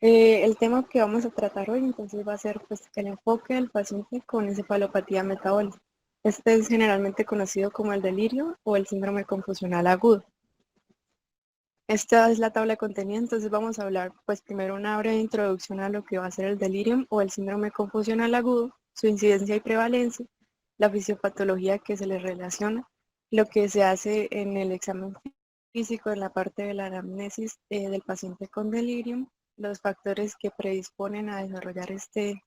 El tema que vamos a tratar hoy entonces va a ser pues, el enfoque del paciente con encefalopatía metabólica. Este es generalmente conocido como el delirio o el síndrome confusional agudo. Esta es la tabla de contenido, entonces vamos a hablar pues primero una breve introducción a lo que va a ser el delirium o el síndrome confusional agudo, su incidencia y prevalencia, la fisiopatología que se le relaciona, lo que se hace en el examen físico en la parte de la anamnesis del paciente con delirium, los factores que predisponen a desarrollar este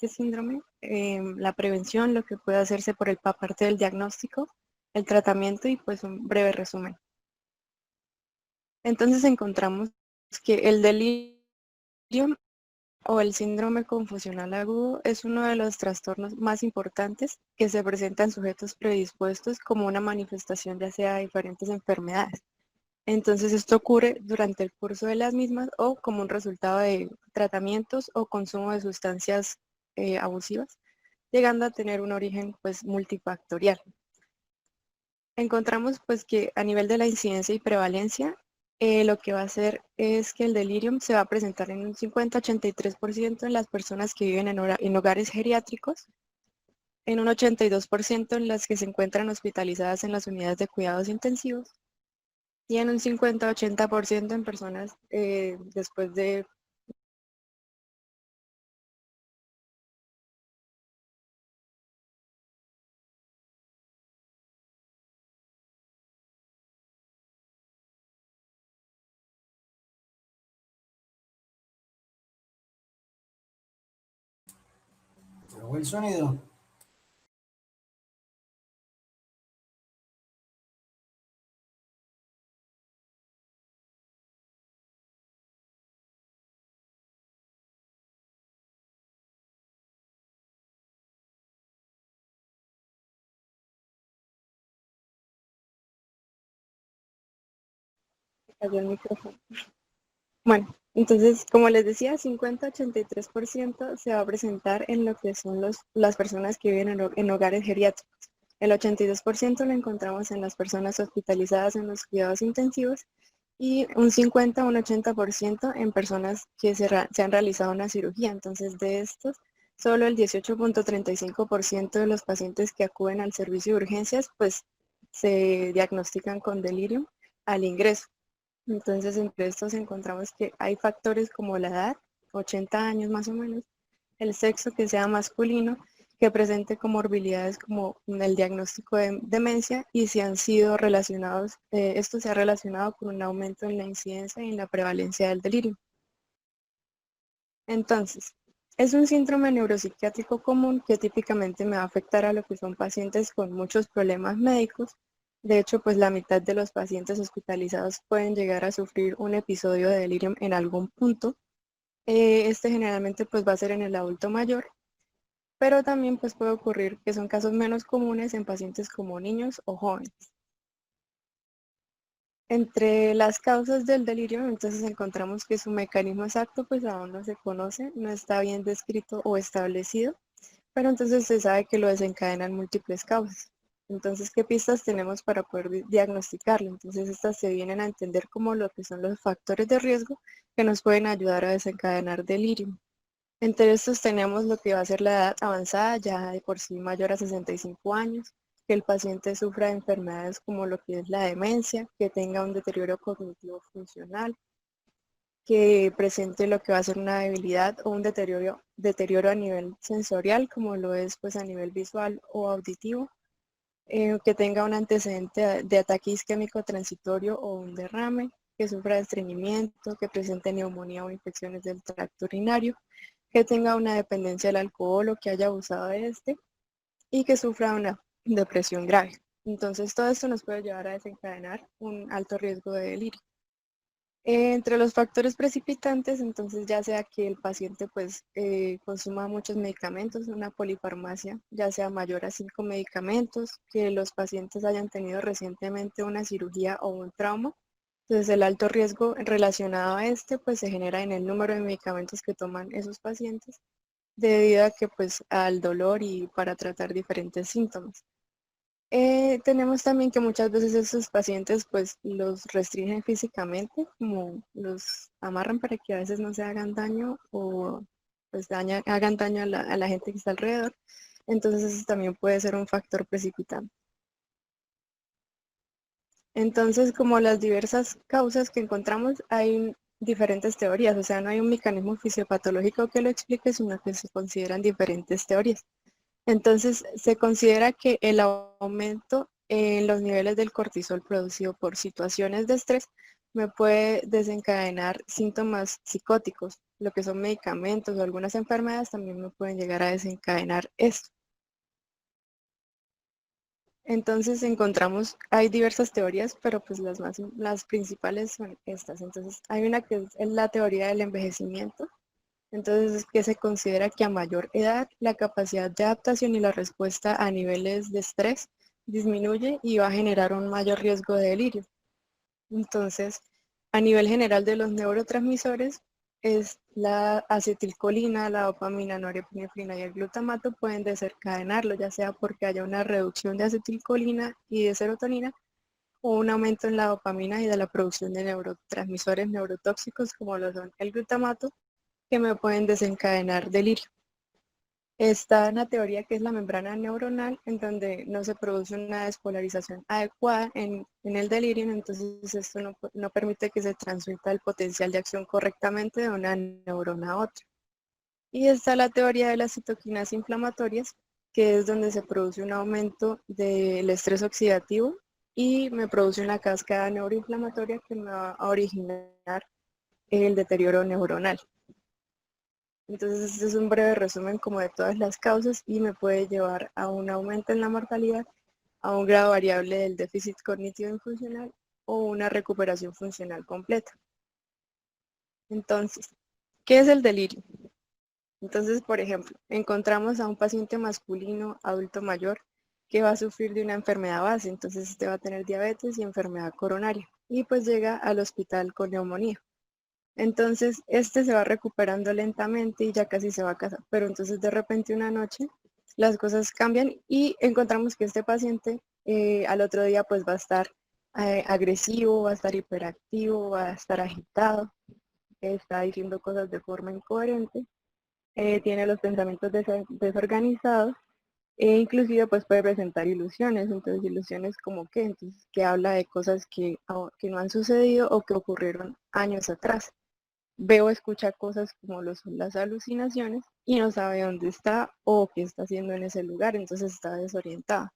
síndrome, la prevención, lo que puede hacerse por el parte del diagnóstico, el tratamiento y pues un breve resumen. Entonces encontramos que el delirio o el síndrome confusional agudo es uno de los trastornos más importantes que se presenta en sujetos predispuestos como una manifestación ya sea de diferentes enfermedades. Entonces esto ocurre durante el curso de las mismas o como un resultado de tratamientos o consumo de sustancias abusivas, llegando a tener un origen pues multifactorial. Encontramos pues que a nivel de la incidencia y prevalencia, lo que va a hacer es que el delirium se va a presentar en un 50-83% en las personas que viven en hogares geriátricos, en un 82% en las que se encuentran hospitalizadas en las unidades de cuidados intensivos y en un 50-80% en personas después de... ¿Probó el sonido? Cayó el micrófono. Bueno, entonces, como les decía, 50-83% se va a presentar en lo que son las personas que viven en hogares geriátricos. El 82% lo encontramos en las personas hospitalizadas en los cuidados intensivos y un 50 un 80% en personas que se han realizado una cirugía. Entonces, de estos, solo el 18.35% de los pacientes que acuden al servicio de urgencias, pues se diagnostican con delirium al ingreso. Entonces, entre estos encontramos que hay factores como la edad, 80 años más o menos, el sexo que sea masculino, que presente comorbilidades como el diagnóstico de demencia y si han sido relacionados, esto se ha relacionado con un aumento en la incidencia y en la prevalencia del delirio. Entonces, es un síndrome neuropsiquiátrico común que típicamente me va a afectar a lo que son pacientes con muchos problemas médicos. De hecho, pues la mitad de los pacientes hospitalizados pueden llegar a sufrir un episodio de delirium en algún punto. Este generalmente pues va a ser en el adulto mayor, pero también pues puede ocurrir que son casos menos comunes en pacientes como niños o jóvenes. Entre las causas del delirio, entonces encontramos que su mecanismo exacto pues aún no se conoce, no está bien descrito o establecido, pero entonces se sabe que lo desencadenan múltiples causas. Entonces, ¿qué pistas tenemos para poder diagnosticarlo? Entonces, estas se vienen a entender como lo que son los factores de riesgo que nos pueden ayudar a desencadenar delirio. Entre estos tenemos lo que va a ser la edad avanzada, ya de por sí mayor a 65 años, que el paciente sufra de enfermedades como lo que es la demencia, que tenga un deterioro cognitivo funcional, que presente lo que va a ser una debilidad o un deterioro a nivel sensorial, como lo es pues a nivel visual o auditivo, que tenga un antecedente de ataque isquémico transitorio o un derrame, que sufra de estreñimiento, que presente neumonía o infecciones del tracto urinario, que tenga una dependencia del alcohol o que haya abusado de este y que sufra una depresión grave. Entonces todo esto nos puede llevar a desencadenar un alto riesgo de delirio. Entre los factores precipitantes, entonces ya sea que el paciente pues consuma muchos medicamentos, una polifarmacia, ya sea mayor a 5 medicamentos, que los pacientes hayan tenido recientemente una cirugía o un trauma. Entonces el alto riesgo relacionado a este pues se genera en el número de medicamentos que toman esos pacientes debido a que pues al dolor y para tratar diferentes síntomas. Tenemos también que muchas veces estos pacientes pues los restringen físicamente, como los amarran para que a veces no se hagan daño o pues hagan daño a la gente que está alrededor. Entonces eso también puede ser un factor precipitante. Entonces, como las diversas causas que encontramos, hay diferentes teorías, o sea, no hay un mecanismo fisiopatológico que lo explique, sino que se consideran diferentes teorías. Entonces, se considera que el aumento en los niveles del cortisol producido por situaciones de estrés me puede desencadenar síntomas psicóticos, lo que son medicamentos o algunas enfermedades también me pueden llegar a desencadenar esto. Entonces encontramos, hay diversas teorías, pero pues las principales son estas. Entonces hay una que es la teoría del envejecimiento. Entonces es que se considera que a mayor edad la capacidad de adaptación y la respuesta a niveles de estrés disminuye y va a generar un mayor riesgo de delirio. Entonces, a nivel general de los neurotransmisores, es la acetilcolina, la dopamina, norepinefrina y el glutamato pueden desencadenarlo, ya sea porque haya una reducción de acetilcolina y de serotonina o un aumento en la dopamina y de la producción de neurotransmisores neurotóxicos como lo son el glutamato, que me pueden desencadenar delirio. Está una teoría que es la membrana neuronal, en donde no se produce una despolarización adecuada en el delirio, entonces esto no permite que se transmita el potencial de acción correctamente de una neurona a otra. Y está la teoría de las citoquinas inflamatorias, que es donde se produce un aumento del estrés oxidativo y me produce una cascada neuroinflamatoria que me va a originar el deterioro neuronal. Entonces, este es un breve resumen como de todas las causas y me puede llevar a un aumento en la mortalidad, a un grado variable del déficit cognitivo y funcional o una recuperación funcional completa. Entonces, ¿qué es el delirio? Entonces, por ejemplo, encontramos a un paciente masculino adulto mayor que va a sufrir de una enfermedad base, entonces este va a tener diabetes y enfermedad coronaria y pues llega al hospital con neumonía. Entonces, este se va recuperando lentamente y ya casi se va a casar. Pero entonces de repente una noche las cosas cambian y encontramos que este paciente al otro día pues va a estar agresivo, va a estar hiperactivo, va a estar agitado, está diciendo cosas de forma incoherente, tiene los pensamientos desorganizados e inclusive pues puede presentar ilusiones. Entonces ilusiones como qué, entonces que habla de cosas que no han sucedido o que ocurrieron años atrás. Veo, escucha cosas como lo son las alucinaciones y no sabe dónde está o qué está haciendo en ese lugar, entonces está desorientada.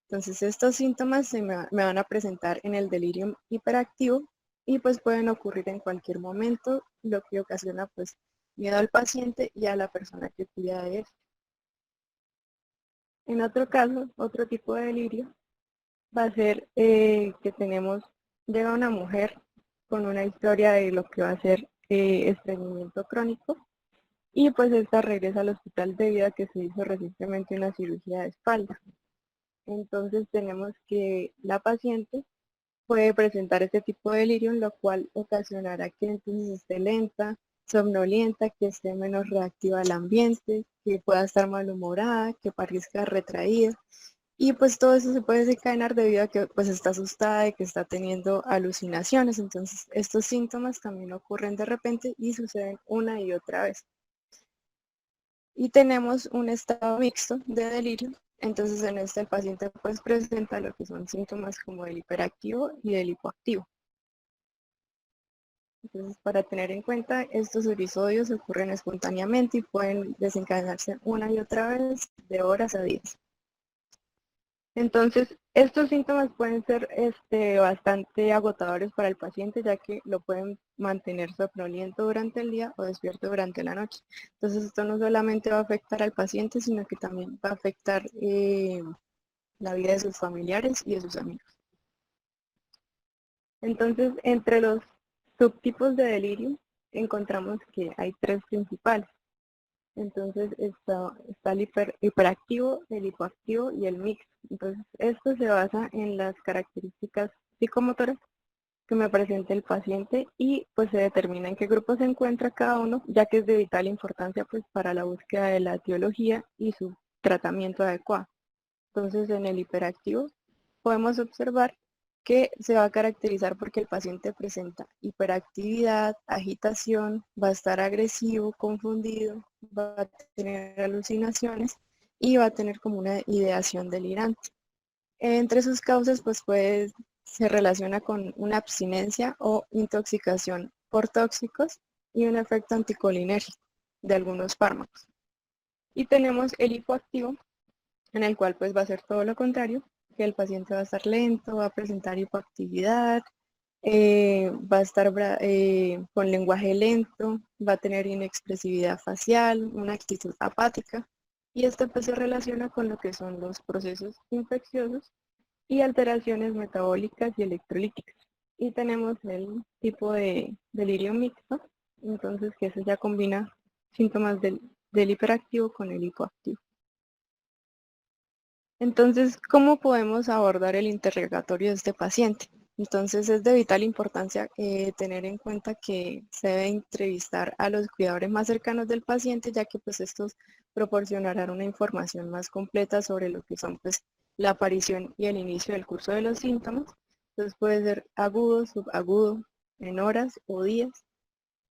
Entonces estos síntomas me van a presentar en el delirio hiperactivo y pues pueden ocurrir en cualquier momento, lo que ocasiona pues miedo al paciente y a la persona que cuida de él. En otro caso, otro tipo de delirio va a ser que llega una mujer con una historia de lo que va a ser estreñimiento crónico y pues esta regresa al hospital debido a que se hizo recientemente una cirugía de espalda. Entonces tenemos que la paciente puede presentar este tipo de delirio, lo cual ocasionará que entonces esté lenta, somnolienta, que esté menos reactiva al ambiente, que pueda estar malhumorada, que parezca retraída. Y pues todo eso se puede desencadenar debido a que pues está asustada y que está teniendo alucinaciones. Entonces estos síntomas también ocurren de repente y suceden una y otra vez. Y tenemos un estado mixto de delirio. Entonces en este el paciente pues presenta lo que son síntomas como el hiperactivo y el hipoactivo. Entonces para tener en cuenta, estos episodios ocurren espontáneamente y pueden desencadenarse una y otra vez de horas a días. Entonces, estos síntomas pueden ser bastante agotadores para el paciente, ya que lo pueden mantener somnoliento durante el día o despierto durante la noche. Entonces, esto no solamente va a afectar al paciente, sino que también va a afectar la vida de sus familiares y de sus amigos. Entonces, entre los subtipos de delirio, encontramos que hay tres principales. Entonces está el hiperactivo, el hipoactivo y el mixto. Entonces esto se basa en las características psicomotoras que me presenta el paciente y pues se determina en qué grupo se encuentra cada uno, ya que es de vital importancia pues para la búsqueda de la etiología y su tratamiento adecuado. Entonces en el hiperactivo podemos observar que se va a caracterizar porque el paciente presenta hiperactividad, agitación, va a estar agresivo, confundido, va a tener alucinaciones y va a tener como una ideación delirante. Entre sus causas, pues se relaciona con una abstinencia o intoxicación por tóxicos y un efecto anticolinérgico de algunos fármacos. Y tenemos el hipoactivo, en el cual pues va a ser todo lo contrario, que el paciente va a estar lento, va a presentar hipoactividad, va a estar con lenguaje lento, va a tener inexpresividad facial, una actitud apática, y esto pues se relaciona con lo que son los procesos infecciosos y alteraciones metabólicas y electrolíticas. Y tenemos el tipo de delirio mixto, entonces que eso ya combina síntomas del hiperactivo con el hipoactivo. Entonces, ¿cómo podemos abordar el interrogatorio de este paciente? Entonces, es de vital importancia tener en cuenta que se debe entrevistar a los cuidadores más cercanos del paciente, ya que pues estos proporcionarán una información más completa sobre lo que son pues la aparición y el inicio del curso de los síntomas. Entonces puede ser agudo, subagudo, en horas o días.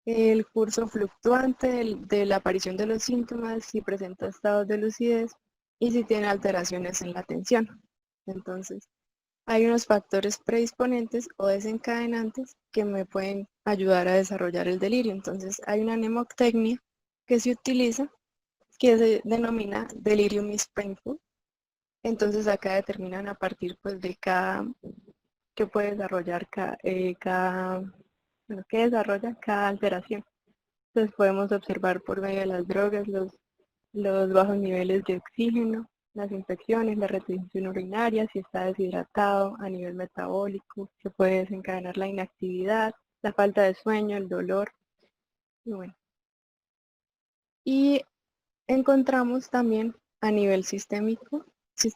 El curso fluctuante de la aparición de los síntomas, si presenta estados de lucidez y si tiene alteraciones en la atención. Entonces, hay unos factores predisponentes o desencadenantes que me pueden ayudar a desarrollar el delirio. Entonces, hay una mnemotecnia que se utiliza que se denomina delirium is painful. Entonces, acá determinan a partir pues, de cada que puede desarrollar que desarrolla cada alteración. Entonces podemos observar por medio de las drogas los bajos niveles de oxígeno, las infecciones, la retención urinaria, si está deshidratado a nivel metabólico, que puede desencadenar la inactividad, la falta de sueño, el dolor. Y bueno, y encontramos también a nivel sistémico sí.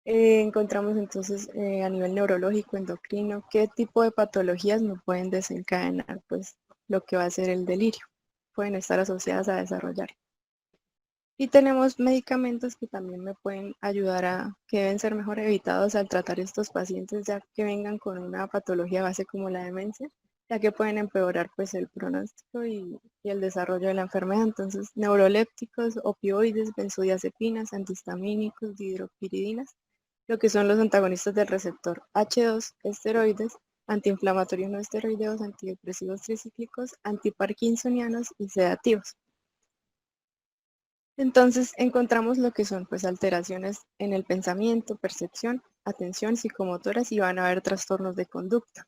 Encontramos entonces a nivel neurológico, endocrino, qué tipo de patologías no pueden desencadenar pues lo que va a ser el delirio. Pueden estar asociadas a desarrollar. Y tenemos medicamentos que también me pueden ayudar que deben ser mejor evitados al tratar estos pacientes ya que vengan con una patología base como la demencia, ya que pueden empeorar pues el pronóstico y el desarrollo de la enfermedad. Entonces, neurolépticos, opioides, benzodiazepinas, antihistamínicos, dihidropiridinas, lo que son los antagonistas del receptor H2, esteroides, antiinflamatorios no esteroideos, antidepresivos tricíclicos, antiparkinsonianos y sedativos. Entonces encontramos lo que son pues alteraciones en el pensamiento, percepción, atención, psicomotoras y van a haber trastornos de conducta.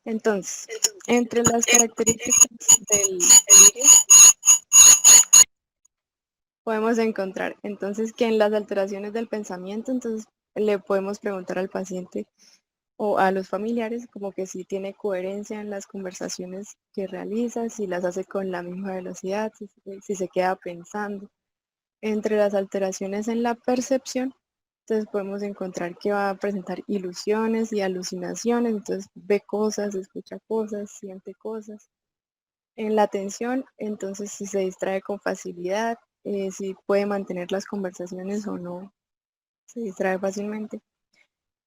Entonces, entre las características del delirio podemos encontrar entonces que en las alteraciones del pensamiento, entonces le podemos preguntar al paciente o a los familiares como que si tiene coherencia en las conversaciones que realiza, si las hace con la misma velocidad, si se queda pensando. Entre las alteraciones en la percepción, entonces podemos encontrar que va a presentar ilusiones y alucinaciones, entonces ve cosas, escucha cosas, siente cosas. En la atención, entonces si se distrae con facilidad, si puede mantener las conversaciones o no, se distrae fácilmente.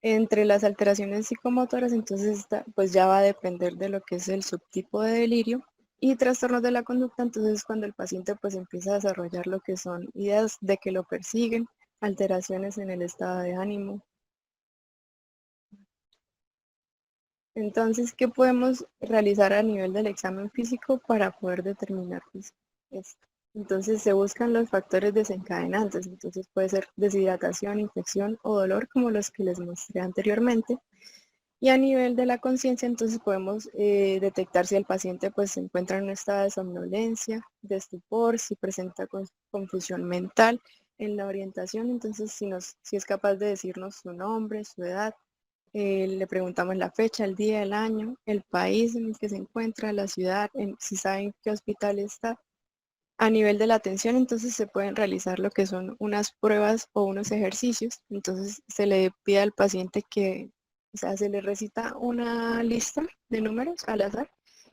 Entre las alteraciones psicomotoras, entonces pues ya va a depender de lo que es el subtipo de delirio y trastornos de la conducta, entonces cuando el paciente pues empieza a desarrollar lo que son ideas de que lo persiguen, alteraciones en el estado de ánimo. Entonces, ¿qué podemos realizar a nivel del examen físico para poder determinar pues, esto? Entonces se buscan los factores desencadenantes, entonces puede ser deshidratación, infección o dolor como los que les mostré anteriormente. Y a nivel de la conciencia, entonces podemos detectar si el paciente pues, se encuentra en un estado de somnolencia, de estupor, si presenta confusión mental en la orientación, entonces si es capaz de decirnos su nombre, su edad, le preguntamos la fecha, el día, el año, el país en el que se encuentra, la ciudad, si saben qué hospital está. A nivel de la atención, entonces se pueden realizar lo que son unas pruebas o unos ejercicios. Entonces se le pide al paciente que, o sea, se le recita una lista de números al azar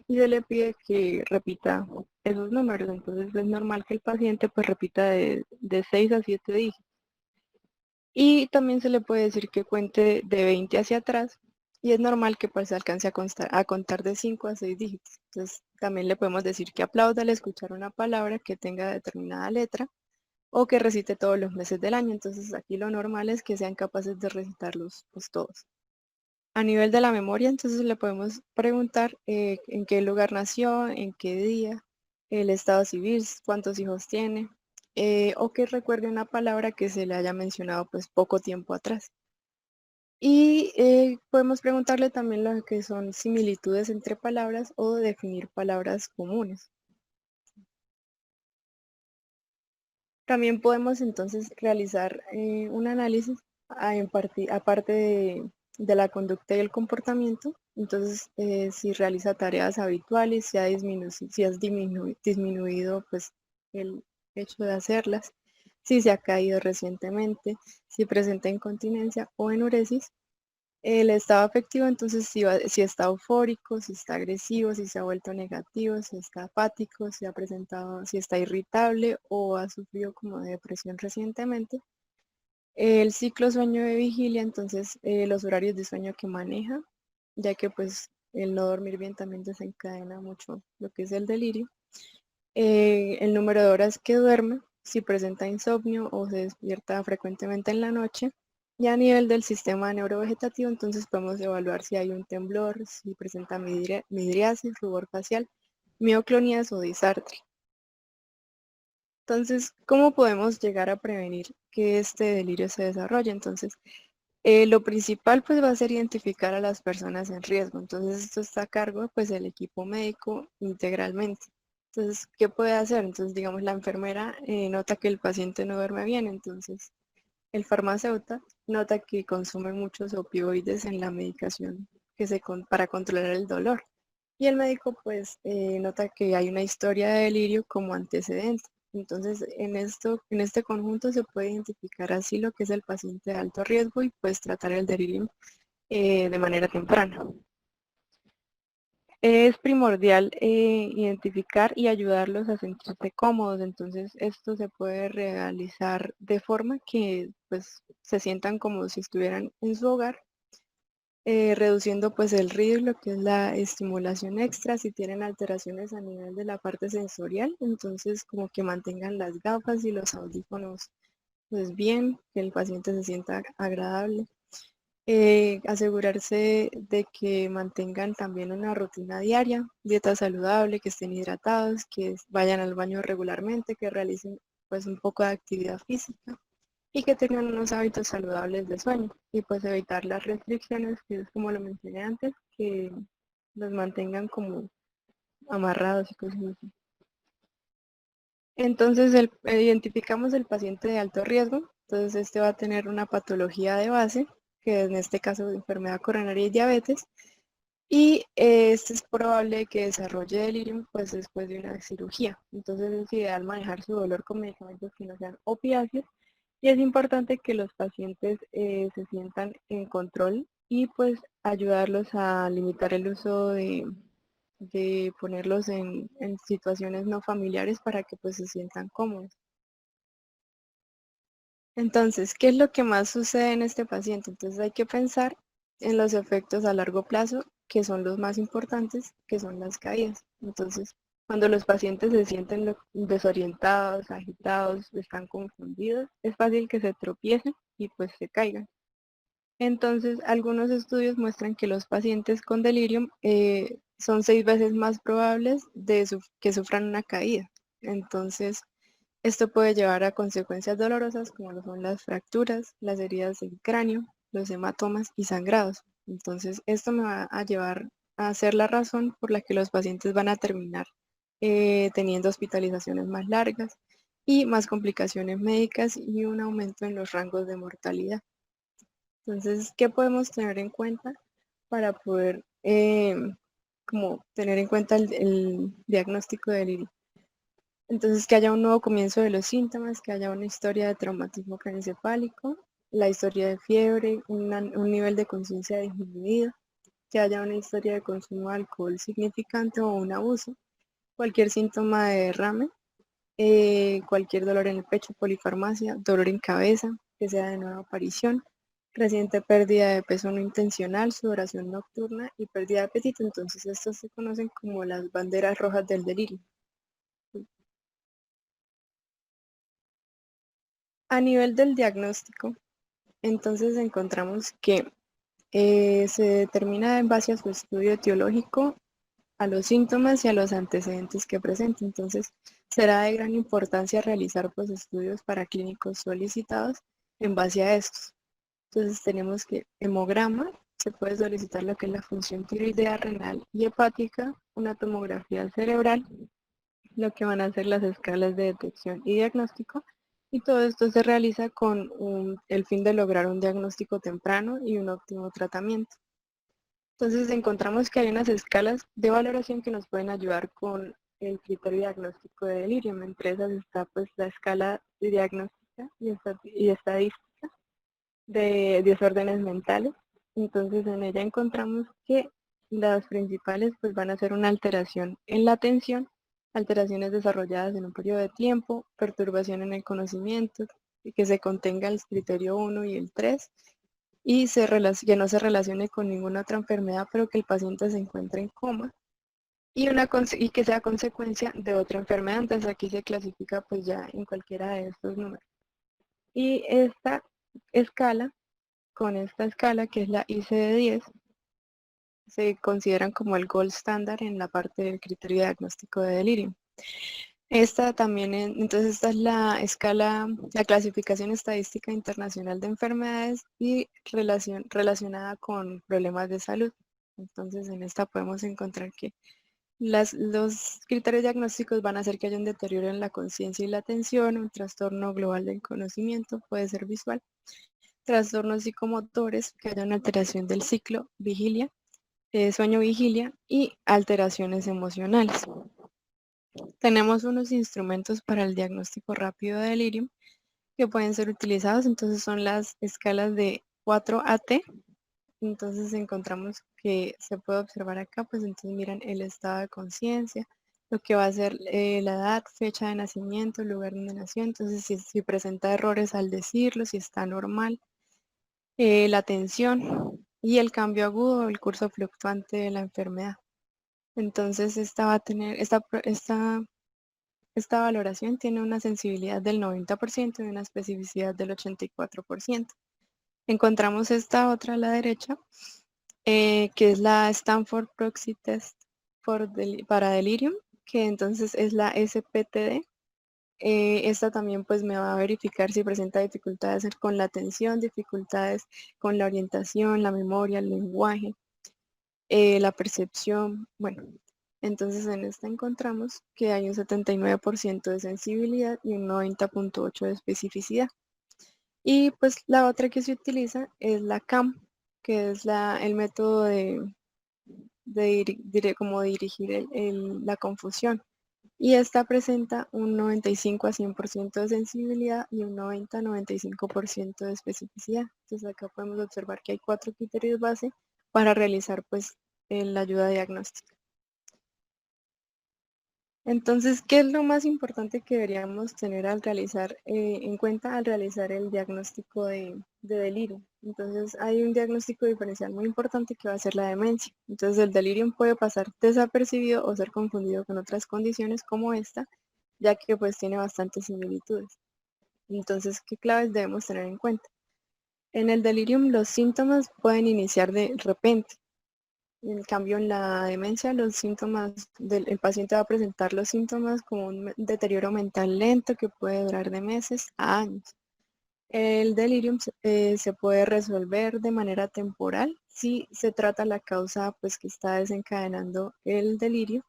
y se le pide que repita esos números. Entonces es normal que el paciente pues repita de 6 a 7 dígitos. Y también se le puede decir que cuente de 20 hacia atrás y es normal que pues alcance a contar de 5 a 6 dígitos. Entonces también le podemos decir que aplauda al escuchar una palabra que tenga determinada letra o que recite todos los meses del año. Entonces aquí lo normal es que sean capaces de recitarlos pues todos. A nivel de la memoria, entonces le podemos preguntar en qué lugar nació, en qué día, el estado civil, cuántos hijos tiene, o que recuerde una palabra que se le haya mencionado pues poco tiempo atrás. Y podemos preguntarle también lo que son similitudes entre palabras o definir palabras comunes. También podemos entonces realizar un análisis aparte de la conducta y el comportamiento. Entonces, si realiza tareas habituales, si has disminuido pues, el hecho de hacerlas, si se ha caído recientemente, si presenta incontinencia o enuresis. El estado afectivo, entonces, si está eufórico, si está agresivo, si se ha vuelto negativo, si está apático, si está irritable o ha sufrido como de depresión recientemente. El ciclo sueño de vigilia, entonces, los horarios de sueño que maneja, ya que pues el no dormir bien también desencadena mucho lo que es el delirio. El número de horas que duerme, si presenta insomnio o se despierta frecuentemente en la noche. Y a nivel del sistema neurovegetativo, entonces podemos evaluar si hay un temblor, si presenta midriasis, rubor facial, mioclonías o disartria. Entonces, ¿cómo podemos llegar a prevenir que este delirio se desarrolle? Entonces, lo principal pues va a ser identificar a las personas en riesgo. Entonces esto está a cargo pues del equipo médico integralmente. Entonces, ¿qué puede hacer? Entonces, digamos, la enfermera nota que el paciente no duerme bien, entonces el farmacéutico nota que consume muchos opioides en la medicación para controlar el dolor. Y el médico pues nota que hay una historia de delirio como antecedente. Entonces, en este conjunto se puede identificar así lo que es el paciente de alto riesgo y pues tratar el delirio de manera temprana. Es primordial identificar y ayudarlos a sentirse cómodos, entonces esto se puede realizar de forma que pues se sientan como si estuvieran en su hogar, reduciendo pues el ruido y lo que es la estimulación extra. Si tienen alteraciones a nivel de la parte sensorial, entonces como que mantengan las gafas y los audífonos pues bien, que el paciente se sienta agradable. Asegurarse de que mantengan también una rutina diaria, dieta saludable, que estén hidratados, que vayan al baño regularmente, que realicen pues un poco de actividad física y que tengan unos hábitos saludables de sueño y pues evitar las restricciones, que es como lo mencioné antes, que los mantengan como amarrados y cosas así. Entonces identificamos el paciente de alto riesgo, entonces este va a tener una patología de base, que en este caso es enfermedad coronaria y diabetes, y este es probable que desarrolle delirium pues después de una cirugía. Entonces es ideal manejar su dolor con medicamentos que no sean opiáceos y es importante que los pacientes se sientan en control y pues ayudarlos a limitar el uso de ponerlos en situaciones no familiares para que pues se sientan cómodos. Entonces, ¿qué es lo que más sucede en este paciente? Entonces hay que pensar en los efectos a largo plazo, que son los más importantes, que son las caídas. Entonces, cuando los pacientes se sienten desorientados, agitados, están confundidos, es fácil que se tropiecen y pues se caigan. Entonces, algunos estudios muestran que los pacientes con delirium son 6 veces más probables que sufran una caída. Entonces, esto puede llevar a consecuencias dolorosas como lo son las fracturas, las heridas del cráneo, los hematomas y sangrados. Entonces, esto me va a llevar a ser la razón por la que los pacientes van a terminar teniendo hospitalizaciones más largas y más complicaciones médicas y un aumento en los rangos de mortalidad. Entonces, ¿qué podemos tener en cuenta para poder como tener en cuenta el diagnóstico del IRI? Entonces, que haya un nuevo comienzo de los síntomas, que haya una historia de traumatismo craneoencefálico, la historia de fiebre, un nivel de conciencia disminuido, que haya una historia de consumo de alcohol significante o un abuso, cualquier síntoma de derrame, cualquier dolor en el pecho, polifarmacia, dolor en cabeza, que sea de nueva aparición, reciente pérdida de peso no intencional, sudoración nocturna y pérdida de apetito. Entonces estos se conocen como las banderas rojas del delirio. A nivel del diagnóstico, entonces encontramos que se determina en base a su estudio etiológico, a los síntomas y a los antecedentes que presenta. Entonces, será de gran importancia realizar pues, estudios paraclínicos solicitados en base a estos. Entonces, tenemos que hemograma, se puede solicitar lo que es la función tiroidea, renal y hepática, una tomografía cerebral, lo que van a ser las escalas de detección y diagnóstico, y todo esto se realiza con el fin de lograr un diagnóstico temprano y un óptimo tratamiento. Entonces encontramos que hay unas escalas de valoración que nos pueden ayudar con el criterio diagnóstico de delirio. Entre esas está pues la escala diagnóstica y estadística de desórdenes mentales. Entonces en ella encontramos que las principales pues van a ser una alteración en la atención, alteraciones desarrolladas en un periodo de tiempo, perturbación en el conocimiento, y que se contenga el criterio 1 y el 3, y que no se relacione con ninguna otra enfermedad, pero que el paciente se encuentre en coma y que sea consecuencia de otra enfermedad. Entonces aquí se clasifica pues ya en cualquiera de estos números. Y escala, con esta escala que es la ICD-10, se consideran como el gold standard en la parte del criterio diagnóstico de delirio. Esta también, entonces esta es la escala, la clasificación estadística internacional de enfermedades y relacionada con problemas de salud. Entonces en esta podemos encontrar que los criterios diagnósticos van a hacer que haya un deterioro en la conciencia y la atención, un trastorno global del conocimiento, puede ser visual, trastornos psicomotores, que haya una alteración del ciclo, vigilia, sueño-vigilia y alteraciones emocionales. Tenemos unos instrumentos para el diagnóstico rápido de delirium que pueden ser utilizados. Entonces son las escalas de 4AT. Entonces encontramos que se puede observar acá, pues entonces miran el estado de conciencia, lo que va a ser la edad, fecha de nacimiento, lugar donde nació. Entonces si presenta errores al decirlo, si está normal, la tensión y el cambio agudo o el curso fluctuante de la enfermedad. Entonces esta va a tener, esta valoración tiene una sensibilidad del 90% y una especificidad del 84%. Encontramos esta otra a la derecha, que es la Stanford Proxy Test para delirium, que entonces es la SPTD. Esta también pues me va a verificar si presenta dificultades con la atención, dificultades con la orientación, la memoria, el lenguaje, la percepción. Bueno, entonces en esta encontramos que hay un 79% de sensibilidad y un 90.8% de especificidad. Y pues la otra que se utiliza es la CAM, que es el método de como dirigir la confusión. Y esta presenta un 95 a 100% de sensibilidad y un 90 a 95% de especificidad. Entonces acá podemos observar que hay 4 criterios base para realizar pues la ayuda diagnóstica. Entonces, ¿qué es lo más importante que deberíamos tener al realizar en cuenta al realizar el diagnóstico de delirio? Entonces, hay un diagnóstico diferencial muy importante que va a ser la demencia. Entonces, el delirio puede pasar desapercibido o ser confundido con otras condiciones como esta, ya que pues tiene bastantes similitudes. Entonces, ¿qué claves debemos tener en cuenta? En el delirium los síntomas pueden iniciar de repente. En cambio, en la demencia, los síntomas el paciente va a presentar los síntomas como un deterioro mental lento que puede durar de meses a años. El delirium se puede resolver de manera temporal si se trata la causa pues, que está desencadenando el delirio,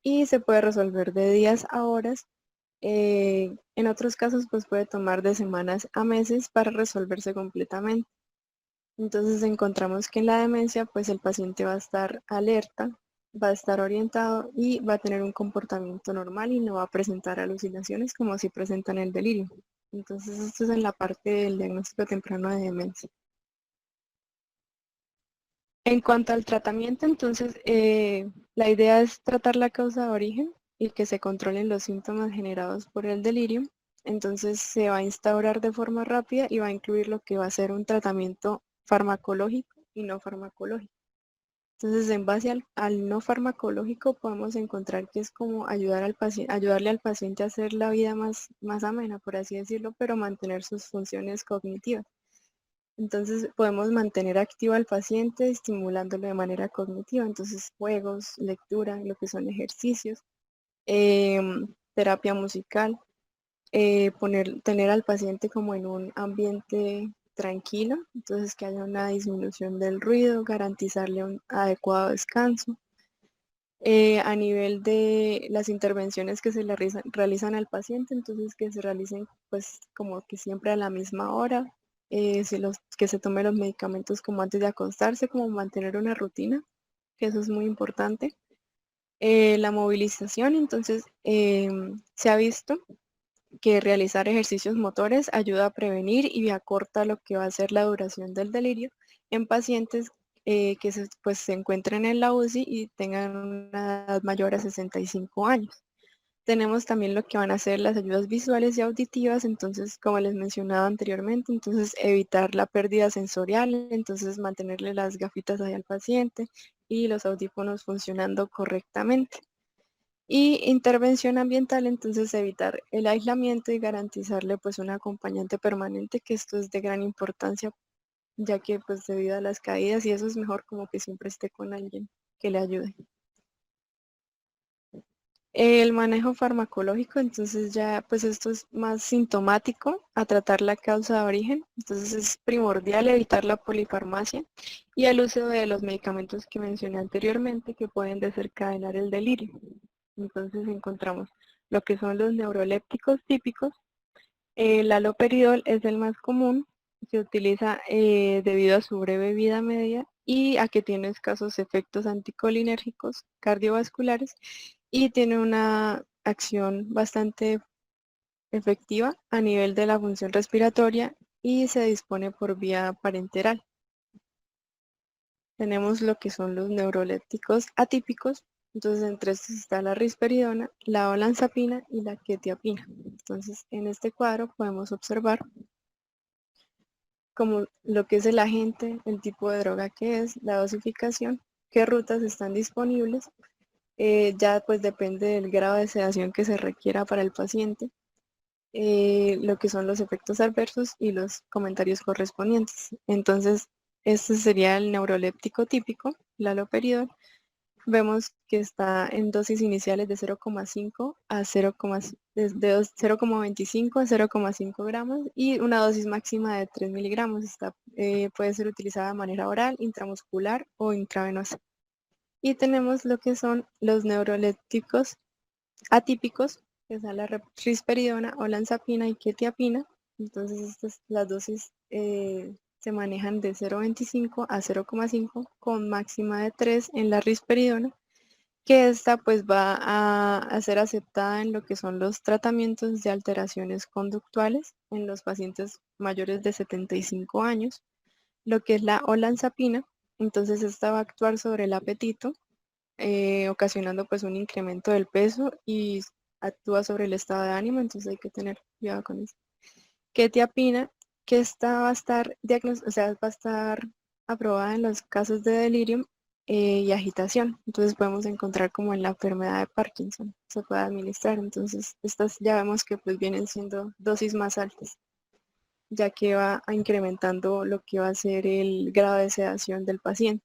y se puede resolver de días a horas. En otros casos pues, puede tomar de semanas a meses para resolverse completamente. Entonces encontramos que en la demencia pues el paciente va a estar alerta, va a estar orientado y va a tener un comportamiento normal y no va a presentar alucinaciones como si presentan el delirio. Entonces esto es en la parte del diagnóstico temprano de demencia. En cuanto al tratamiento, entonces la idea es tratar la causa de origen y que se controlen los síntomas generados por el delirio. Entonces se va a instaurar de forma rápida y va a incluir lo que va a ser un tratamiento farmacológico y no farmacológico. Entonces, en base al no farmacológico, podemos encontrar que es como ayudar al paciente, ayudarle al paciente a hacer la vida más amena, por así decirlo, pero mantener sus funciones cognitivas. Entonces, podemos mantener activo al paciente estimulándolo de manera cognitiva. Entonces, juegos, lectura, lo que son ejercicios, terapia musical, tener al paciente como en un ambiente tranquilo, entonces que haya una disminución del ruido, garantizarle un adecuado descanso. A nivel de las intervenciones que se le realizan al paciente, entonces que se realicen pues como que siempre a la misma hora, que se tomen los medicamentos como antes de acostarse, como mantener una rutina, que eso es muy importante. La movilización, entonces se ha visto que realizar ejercicios motores ayuda a prevenir y acorta lo que va a ser la duración del delirio en pacientes que pues, se encuentren en la UCI y tengan una edad mayor a 65 años. Tenemos también lo que van a ser las ayudas visuales y auditivas, entonces como les mencionaba anteriormente, entonces evitar la pérdida sensorial, entonces mantenerle las gafitas ahí al paciente y los audífonos funcionando correctamente. Y intervención ambiental, entonces evitar el aislamiento y garantizarle pues un acompañante permanente, que esto es de gran importancia, ya que pues debido a las caídas y eso es mejor como que siempre esté con alguien que le ayude. El manejo farmacológico, entonces ya pues esto es más sintomático a tratar la causa de origen, entonces es primordial evitar la polifarmacia y el uso de los medicamentos que mencioné anteriormente que pueden desencadenar el delirio. Entonces encontramos lo que son los neurolépticos típicos. El haloperidol es el más común, se utiliza debido a su breve vida media y a que tiene escasos efectos anticolinérgicos cardiovasculares y tiene una acción bastante efectiva a nivel de la función respiratoria y se dispone por vía parenteral. Tenemos lo que son los neurolépticos atípicos, entonces entre estos está la risperidona, la olanzapina y la quetiapina. Entonces en este cuadro podemos observar como lo que es el agente, el tipo de droga que es, la dosificación, qué rutas están disponibles, ya pues depende del grado de sedación que se requiera para el paciente, lo que son los efectos adversos y los comentarios correspondientes. Entonces, este sería el neuroléptico típico, el haloperidol. Vemos que está en dosis iniciales de 0,5 a 0,25 a 0,5 gramos y una dosis máxima de 3 miligramos. Puede ser utilizada de manera oral, intramuscular o intravenosa. Y tenemos lo que son los neurolépticos atípicos, que son la risperidona, olanzapina y quetiapina. Entonces las dosis se manejan de 0,25 a 0,5 con máxima de 3 en la risperidona, que esta pues va a ser aceptada en lo que son los tratamientos de alteraciones conductuales en los pacientes mayores de 75 años, lo que es la olanzapina. Entonces esta va a actuar sobre el apetito, ocasionando pues un incremento del peso y actúa sobre el estado de ánimo, entonces hay que tener cuidado con eso. Quetiapina, que esta va a estar o sea, va a estar aprobada en los casos de delirio y agitación. Entonces podemos encontrar como en la enfermedad de Parkinson, se puede administrar. Entonces estas ya vemos que pues vienen siendo dosis más altas, ya que va a incrementando lo que va a ser el grado de sedación del paciente.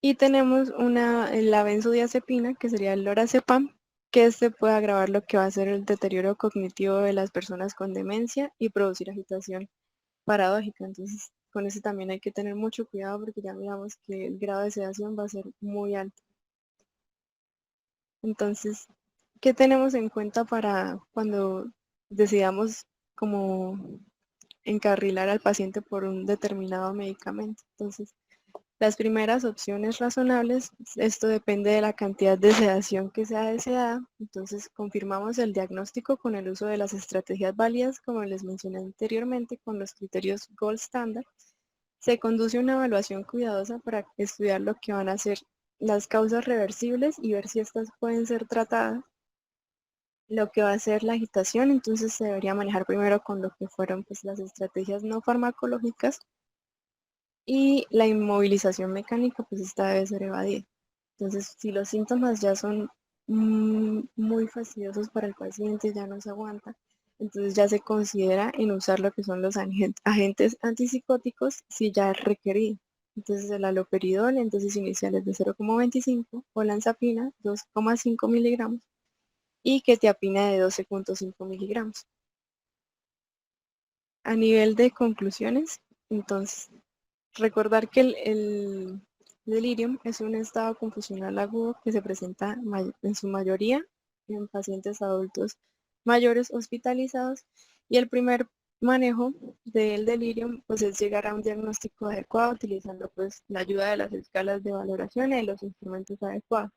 Y tenemos la benzodiazepina, que sería el lorazepam, que este puede agravar lo que va a ser el deterioro cognitivo de las personas con demencia y producir agitación paradójica. Entonces, con eso también hay que tener mucho cuidado porque ya miramos que el grado de sedación va a ser muy alto. Entonces, ¿qué tenemos en cuenta para cuando decidamos como encarrilar al paciente por un determinado medicamento? Entonces, las primeras opciones razonables, esto depende de la cantidad de sedación que sea deseada, entonces confirmamos el diagnóstico con el uso de las estrategias válidas, como les mencioné anteriormente, con los criterios Gold Standard. Se conduce una evaluación cuidadosa para estudiar lo que van a ser las causas reversibles y ver si estas pueden ser tratadas. lo que va a ser la agitación, entonces se debería manejar primero con lo que fueron pues las estrategias no farmacológicas y la inmovilización mecánica, pues esta debe ser evadida. Entonces, si los síntomas ya son muy fastidiosos para el paciente, ya no se aguanta, entonces ya se considera en usar lo que son los agentes antipsicóticos si ya es requerido. Entonces el haloperidol en dosis iniciales de 0,25 o lanzapina 2,5 miligramos y quetiapina de 12,5 miligramos. A nivel de conclusiones, entonces, recordar que el delirium es un estado confusional agudo que se presenta en su mayoría en pacientes adultos mayores hospitalizados y el primer manejo del delirium pues es llegar a un diagnóstico adecuado utilizando pues la ayuda de las escalas de valoración y los instrumentos adecuados.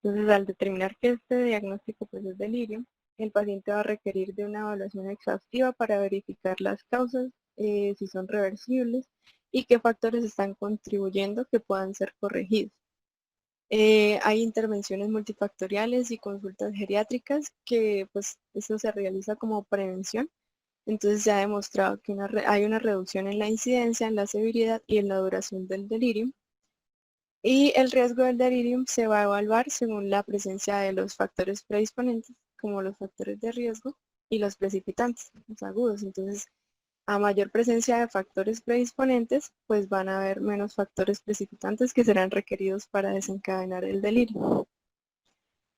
Entonces, al determinar que este diagnóstico pues, es delirio, el paciente va a requerir de una evaluación exhaustiva para verificar las causas, si son reversibles y qué factores están contribuyendo que puedan ser corregidos. Hay intervenciones multifactoriales y consultas geriátricas que pues esto se realiza como prevención. Entonces se ha demostrado que hay una reducción en la incidencia, en la severidad y en la duración del delirio. Y el riesgo del delirium se va a evaluar según la presencia de los factores predisponentes, como los factores de riesgo y los precipitantes, los agudos. Entonces, a mayor presencia de factores predisponentes, pues van a haber menos factores precipitantes que serán requeridos para desencadenar el delirio.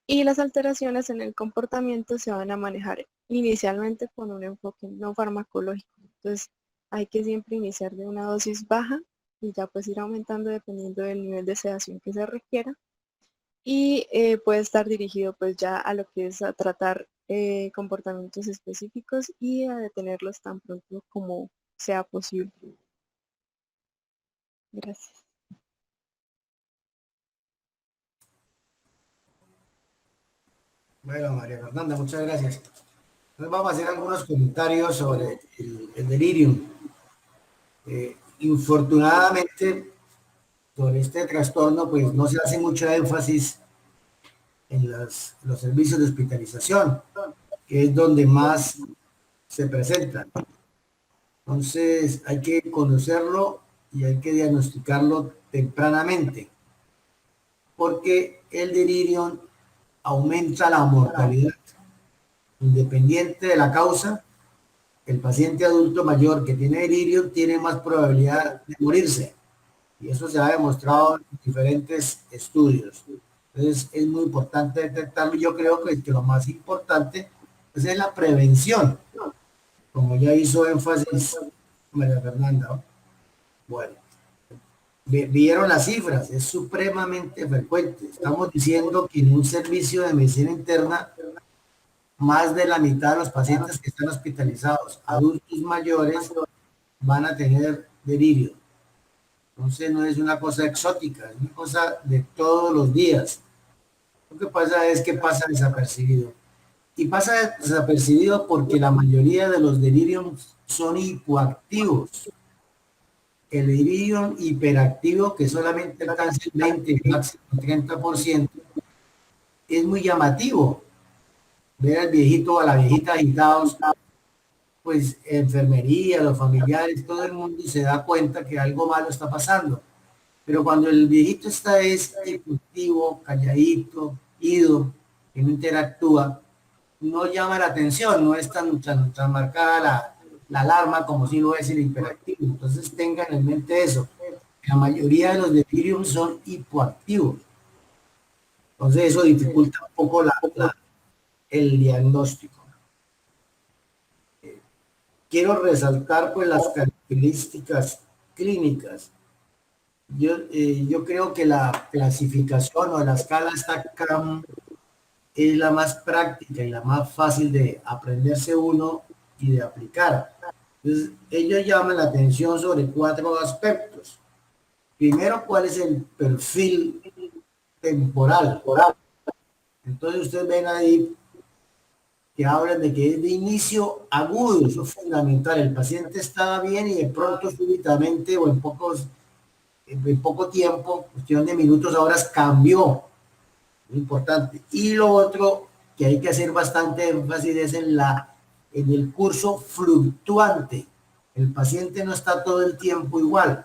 Y las alteraciones en el comportamiento se van a manejar inicialmente con un enfoque no farmacológico. Entonces, hay que siempre iniciar de una dosis baja y ya pues ir aumentando dependiendo del nivel de sedación que se requiera. Y puede estar dirigido pues ya a lo que es a tratar comportamientos específicos y a detenerlos tan pronto como sea posible. Gracias. Bueno, María Fernanda, muchas gracias. Entonces vamos a hacer algunos comentarios sobre el delirium. Infortunadamente, sobre este trastorno, pues no se hace mucho énfasis en los servicios de hospitalización, que es donde más se presenta. Entonces hay que conocerlo y hay que diagnosticarlo tempranamente, porque el delirium aumenta la mortalidad. Independiente de la causa, el paciente adulto mayor que tiene delirio tiene más probabilidad de morirse. Y eso se ha demostrado en diferentes estudios. Entonces es muy importante detectarlo. Yo creo que lo más importante pues, es la prevención, como ya hizo énfasis María Fernanda, ¿no? Bueno, vieron las cifras, es supremamente frecuente. Estamos diciendo que en un servicio de medicina interna, más de la mitad de los pacientes que están hospitalizados, adultos mayores, van a tener delirio. Entonces no es una cosa exótica, es una cosa de todos los días. Lo que pasa es que pasa desapercibido. Y pasa desapercibido porque la mayoría de los delirios son hipoactivos. El delirio hiperactivo, que solamente alcanza el 20, máximo 30%, es muy llamativo. Ver al viejito o a la viejita agitados, pues enfermería, los familiares, todo el mundo se da cuenta que algo malo está pasando. Pero cuando el viejito está hipoactivo, calladito, ido, que no interactúa, no llama la atención, no es tan marcada la alarma como si lo es el hiperactivo. Entonces tengan en mente eso. La mayoría de los delirios son hipoactivos. Entonces eso dificulta un poco el diagnóstico. Quiero resaltar pues las características clínicas. Yo creo que la clasificación o la escala STACAM es la más práctica y la más fácil de aprenderse uno y de aplicar. Entonces, ellos llaman la atención sobre 4 aspectos. Primero, ¿cuál es el perfil temporal? Entonces, ustedes ven ahí que hablan de que es de inicio agudo, eso es fundamental. El paciente estaba bien y de pronto súbitamente o en poco tiempo, cuestión de minutos, horas, cambió. Muy importante. Y lo otro que hay que hacer bastante énfasis es en el curso fluctuante. El paciente no está todo el tiempo igual.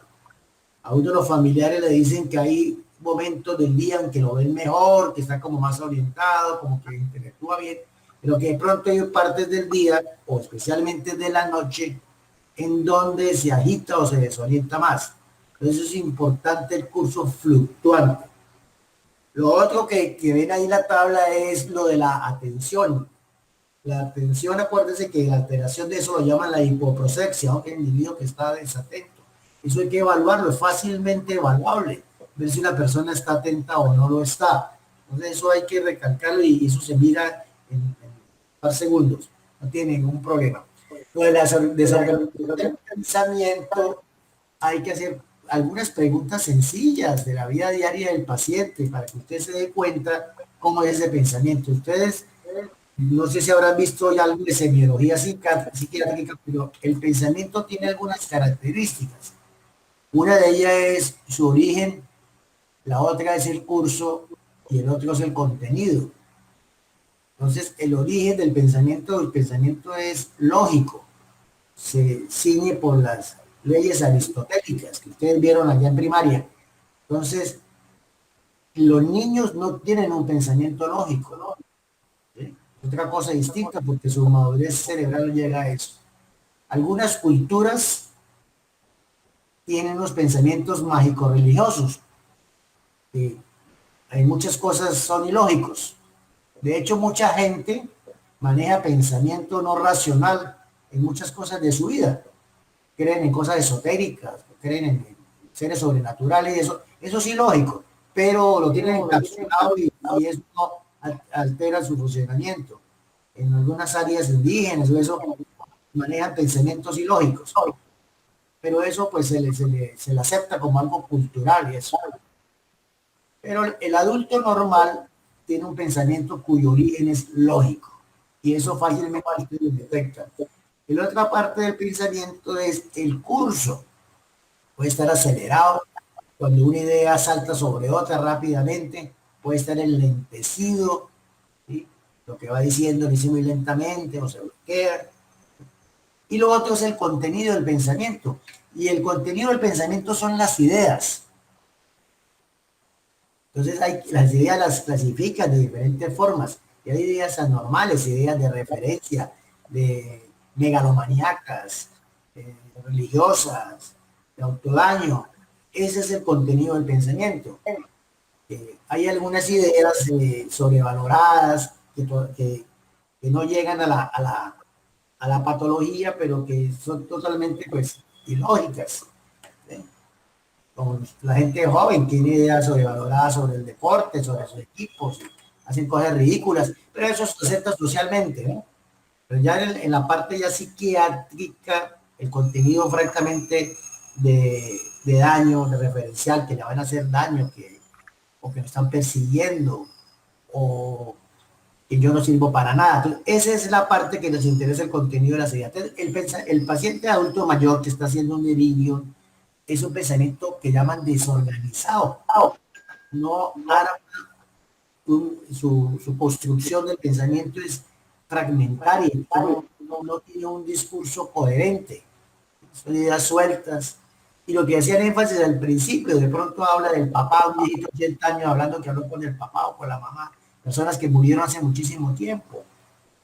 A uno de los familiares le dicen que hay momentos del día en que lo ven mejor, que está como más orientado, como que interactúa bien, pero que de pronto hay partes del día, o especialmente de la noche, en donde se agita o se desorienta más. Entonces es importante el curso fluctuante. Lo otro que ven ahí en la tabla es lo de la atención. La atención, acuérdense que la alteración de eso lo llaman la hipoprosexia, o el individuo que está desatento. Eso hay que evaluarlo, es fácilmente evaluable, ver si una persona está atenta o no lo está. Entonces eso hay que recalcarlo y eso se mira en un par de segundos, no tiene ningún problema. Lo de la desorganización del pensamiento, hay que hacer algunas preguntas sencillas de la vida diaria del paciente para que usted se dé cuenta cómo es ese pensamiento. Ustedes no sé si habrán visto ya algo de semiología psiquiátrica, pero el pensamiento tiene algunas características. Una de ellas es su origen, la otra es el curso y el otro es el contenido. Entonces, el origen del pensamiento es lógico, se ciñe por las leyes aristotélicas que ustedes vieron allá en primaria. Entonces, los niños no tienen un pensamiento lógico, ¿no? ¿Sí? Otra cosa distinta porque su madurez cerebral llega a eso. Algunas culturas tienen unos pensamientos mágico-religiosos. Hay muchas cosas son ilógicos. De hecho, mucha gente maneja pensamiento no racional en muchas cosas de su vida. Creen en cosas esotéricas, creen en seres sobrenaturales y eso es ilógico, pero lo tienen encapsulado y eso no altera su funcionamiento. En algunas áreas indígenas o eso manejan pensamientos ilógicos, pero eso pues se le acepta como algo cultural y eso. Pero el adulto normal tiene un pensamiento cuyo origen es lógico y eso fácilmente lo detecta. Y la otra parte del pensamiento es el curso. Puede estar acelerado, cuando una idea salta sobre otra rápidamente, puede estar enlentecido, ¿sí? Lo que va diciendo lo dice muy lentamente o se bloquea. Y lo otro es el contenido del pensamiento. Y el contenido del pensamiento son las ideas. Entonces las ideas las clasifican de diferentes formas. Y hay ideas anormales, ideas de referencia, de megalomaníacas, religiosas, de autodaño. Ese es el contenido del pensamiento. Hay algunas ideas sobrevaloradas que no llegan a la patología, pero que son totalmente pues ilógicas. ¿Sí? Como la gente joven tiene ideas sobrevaloradas sobre el deporte, sobre sus equipos, hacen cosas ridículas, pero eso se acepta socialmente, ¿no? Pero ya en la parte ya psiquiátrica, el contenido francamente de daño, de referencial, que le van a hacer daño, o que lo están persiguiendo, o que yo no sirvo para nada. Entonces, esa es la parte que nos interesa el contenido de la seriedad. El paciente adulto mayor que está haciendo un delirio es un pensamiento que llaman desorganizado. No arma su construcción del pensamiento es fragmentaria, no tiene un discurso coherente, son ideas sueltas. Y lo que hacían énfasis al principio, de pronto habla del papá, un viejito de 80 años hablando que habló con el papá o con la mamá, personas que murieron hace muchísimo tiempo.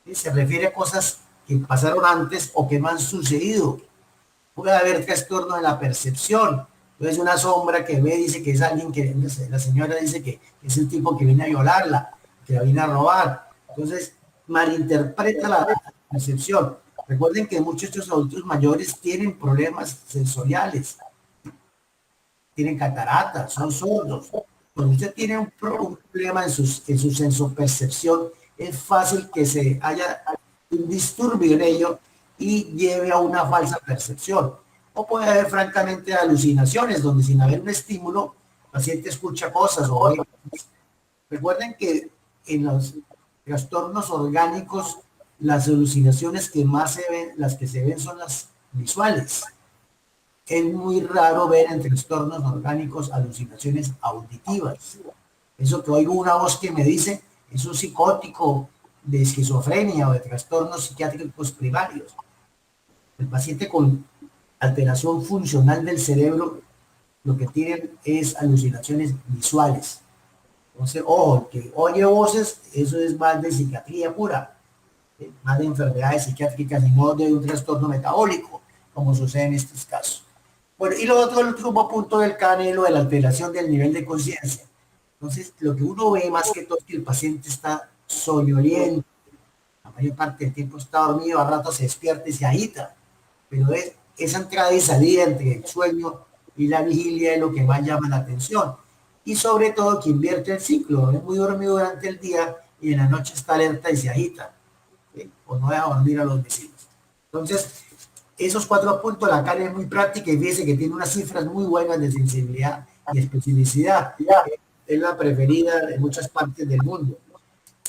¿Sí? Se refiere a cosas que pasaron antes o que no han sucedido. Puede haber trastorno de la percepción. Entonces una sombra que ve dice que es alguien que, la señora dice que es el tipo que viene a violarla, que la viene a robar. Entonces malinterpreta la percepción. Recuerden que muchos de estos adultos mayores tienen problemas sensoriales, tienen cataratas, son sordos. Cuando usted tiene un problema en su sensopercepción, es fácil que se haya un disturbio en ello y lleve a una falsa percepción. O puede haber francamente alucinaciones, donde sin haber un estímulo, el paciente escucha cosas o ve cosas. Recuerden que en los trastornos orgánicos, las alucinaciones que más se ven, las que se ven son las visuales. Es muy raro ver en trastornos orgánicos alucinaciones auditivas. Eso que oigo una voz que me dice, es un psicótico, de esquizofrenia o de trastornos psiquiátricos primarios. El paciente con alteración funcional del cerebro lo que tienen es alucinaciones visuales. Entonces, ojo, el que oye voces, eso es más de psiquiatría pura, más de enfermedades psiquiátricas y no de un trastorno metabólico, como sucede en estos casos. Bueno, y lo otro, el último punto del canelo, de la alteración del nivel de conciencia. Entonces, lo que uno ve más que todo es que el paciente está soñoliento, la mayor parte del tiempo está dormido, a rato se despierta y se agita, pero es esa entrada y salida entre el sueño y la vigilia es lo que más llama la atención. Y sobre todo que invierte el ciclo, es muy dormido durante el día y en la noche está alerta y se agita, ¿sí? O no deja dormir a los vecinos. Entonces, esos 4 puntos, la carne es muy práctica y fíjese que tiene unas cifras muy buenas de sensibilidad y especificidad. Es la preferida en muchas partes del mundo.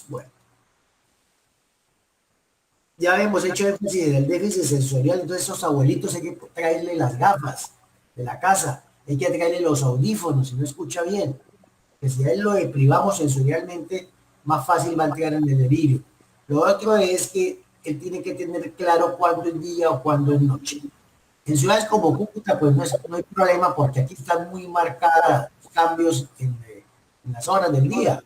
Bueno, ya hemos hecho énfasis en el déficit sensorial, entonces esos abuelitos hay que traerle las gafas de la casa, hay que traerle los audífonos si no escucha bien, que si a él lo deprivamos sensorialmente, más fácil va a entrar en el delirio. Lo otro es que él tiene que tener claro cuándo es día o cuándo es noche. En ciudades como Cúcuta, pues no hay problema porque aquí están muy marcados los cambios en las horas del día.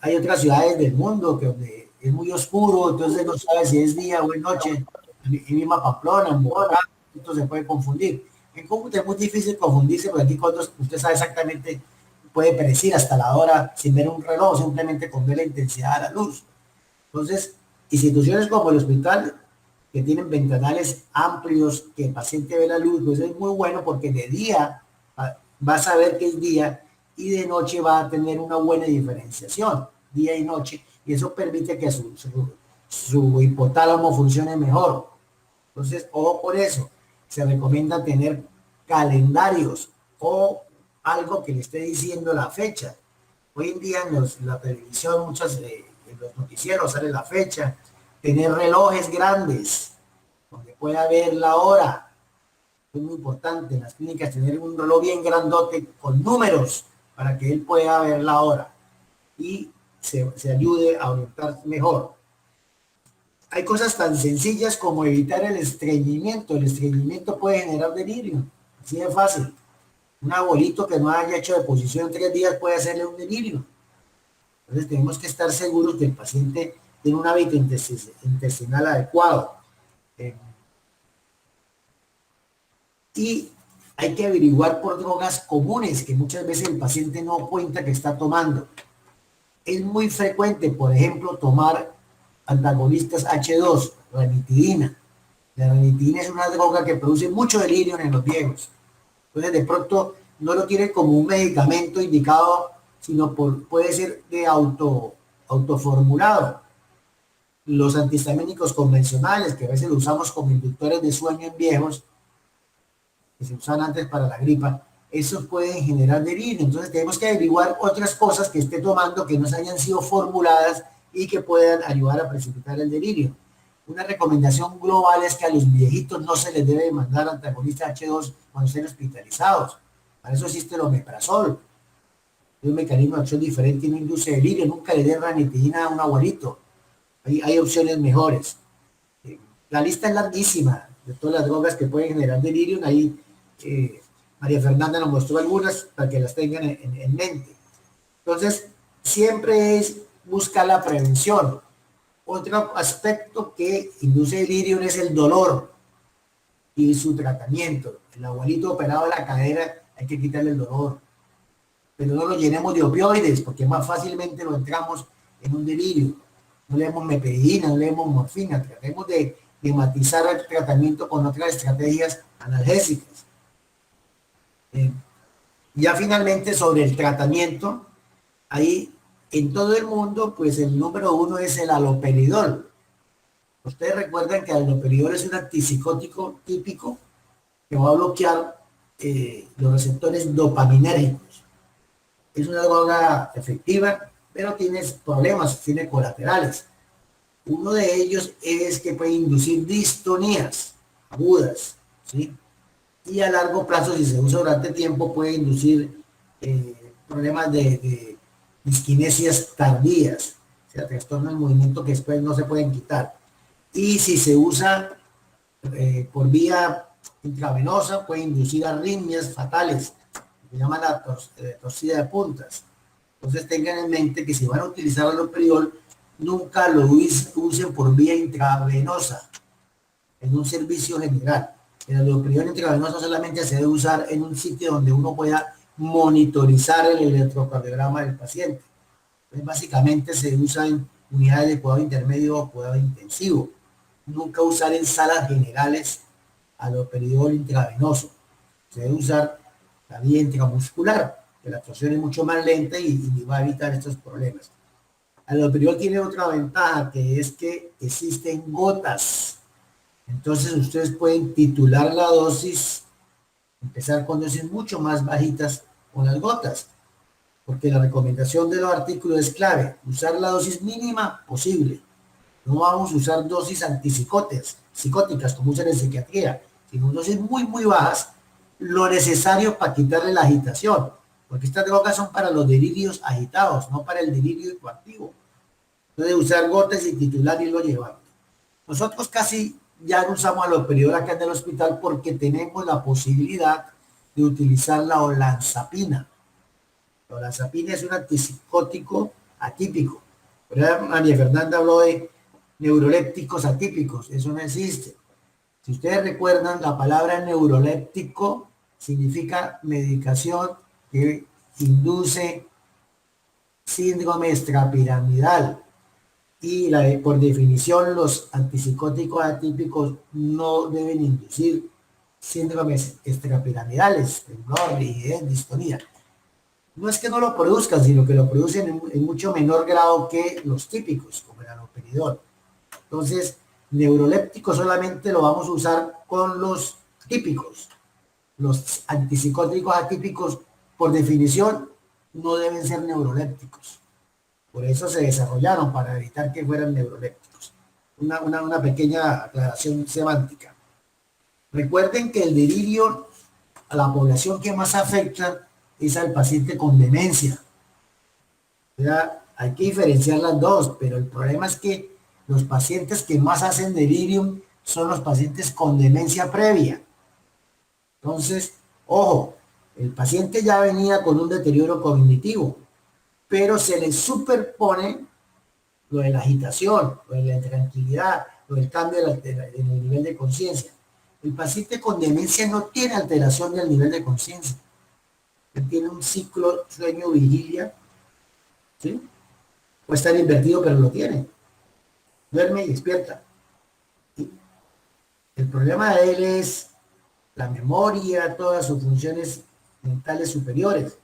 Hay otras ciudades del mundo que donde es muy oscuro, entonces no sabe si es día o es noche. En misma Pamplona, en Bogotá, esto se puede confundir. En Cúcuta es muy difícil confundirse porque aquí cuando usted sabe exactamente, puede predecir hasta la hora sin ver un reloj, simplemente con ver la intensidad de la luz. Entonces, instituciones como el hospital, que tienen ventanales amplios, que el paciente ve la luz, pues es muy bueno porque de día va a saber que es día y de noche va a tener una buena diferenciación, día y noche, y eso permite que su hipotálamo funcione mejor. Entonces, ojo por eso, se recomienda tener calendarios o algo que le esté diciendo la fecha. Hoy en día en la televisión, en los noticieros sale la fecha, tener relojes grandes, donde pueda ver la hora. Es muy importante en las clínicas tener un reloj bien grandote con números para que él pueda ver la hora y se ayude a orientar mejor. Hay cosas tan sencillas como evitar el estreñimiento. El estreñimiento puede generar delirio, así de fácil. Un abuelito que no haya hecho deposición en 3 días puede hacerle un delirio. Entonces tenemos que estar seguros que el paciente tiene un hábito intestinal adecuado. Y hay que averiguar por drogas comunes que muchas veces el paciente no cuenta que está tomando. Es muy frecuente, por ejemplo, tomar antagonistas H2, ranitidina. La ranitidina es una droga que produce mucho delirio en los viejos. Entonces, de pronto, no lo tienen como un medicamento indicado, sino puede ser de autoformulado. Los antihistamínicos convencionales, que a veces lo usamos como inductores de sueño en viejos, que se usan antes para la gripa, esos pueden generar delirio. Entonces tenemos que averiguar otras cosas que esté tomando que no se hayan sido formuladas y que puedan ayudar a precipitar el delirio. Una recomendación global es que a los viejitos no se les debe mandar antagonistas H2 cuando estén hospitalizados. Para eso existe el omeprazol. Es un mecanismo de acción diferente y no induce delirio. Nunca le den ranitidina a un abuelito. Hay opciones mejores. La lista es larguísima de todas las drogas que pueden generar delirio. Ahí María Fernanda nos mostró algunas para que las tengan en mente. Entonces, siempre es buscar la prevención. Otro aspecto que induce delirio es el dolor y su tratamiento. El abuelito operado de la cadera, hay que quitarle el dolor. Pero no lo llenemos de opioides, porque más fácilmente lo entramos en un delirio. No le demos mepedina, no le demos morfina. Tratemos de matizar el tratamiento con otras estrategias analgésicas. Ya finalmente sobre el tratamiento, ahí en todo el mundo, pues el número 1 es el haloperidol. Ustedes recuerdan que el haloperidol es un antipsicótico típico que va a bloquear los receptores dopaminérgicos. Es una droga efectiva, pero tiene problemas, tiene colaterales. Uno de ellos es que puede inducir distonías agudas, ¿sí? Y a largo plazo, si se usa durante tiempo, puede inducir problemas de disquinesias tardías. O sea, trastorno del movimiento que después no se pueden quitar. Y si se usa por vía intravenosa, puede inducir arritmias fatales, se llama la torcida de puntas. Entonces tengan en mente que si van a utilizar haloperidol, nunca lo usen por vía intravenosa en un servicio general. El haloperidol intravenoso solamente se debe usar en un sitio donde uno pueda monitorizar el electrocardiograma del paciente. Entonces, básicamente se usa en unidades de cuidado intermedio o cuidado intensivo. Nunca usar en salas generales haloperidol intravenoso. Se debe usar la vía intramuscular, que la absorción es mucho más lenta y va a evitar estos problemas. El haloperidol tiene otra ventaja, que es que existen gotas. Entonces ustedes pueden titular la dosis, empezar con dosis mucho más bajitas con las gotas, porque la recomendación de los artículos es clave, usar la dosis mínima posible. No vamos a usar dosis psicóticas como usan en psiquiatría, sino dosis muy bajas, lo necesario para quitarle la agitación, porque estas drogas son para los delirios agitados, no para el delirio hipoactivo. Entonces usar gotas y titular y lo llevando. Nosotros casi ya no usamos haloperidol acá en el hospital porque tenemos la posibilidad de utilizar la olanzapina. La olanzapina es un antipsicótico atípico. Pero María Fernanda habló de neurolépticos atípicos, eso no existe. Si ustedes recuerdan, la palabra neuroléptico significa medicación que induce síndrome extrapiramidal. Y por definición los antipsicóticos atípicos no deben inducir síndromes extrapiramidales, temblor, rigidez, distonía. No es que no lo produzcan, sino que lo producen en mucho menor grado que los típicos, como el haloperidol. Entonces, neuroléptico solamente lo vamos a usar con los típicos. Los antipsicóticos atípicos, por definición, no deben ser neurolépticos. Por eso se desarrollaron, para evitar que fueran neurolépticos. Una pequeña aclaración semántica. Recuerden que el delirio a la población que más afecta es al paciente con demencia. O sea, hay que diferenciar las dos, pero el problema es que los pacientes que más hacen delirium son los pacientes con demencia previa. Entonces, ojo, el paciente ya venía con un deterioro cognitivo, pero se le superpone lo de la agitación, lo de la intranquilidad, lo del cambio en el nivel de conciencia. El paciente con demencia no tiene alteración del nivel de conciencia. Él tiene un ciclo sueño-vigilia, ¿sí? Puede estar invertido, pero lo tiene. Duerme y despierta. ¿Sí? El problema de él es la memoria, todas sus funciones mentales superiores.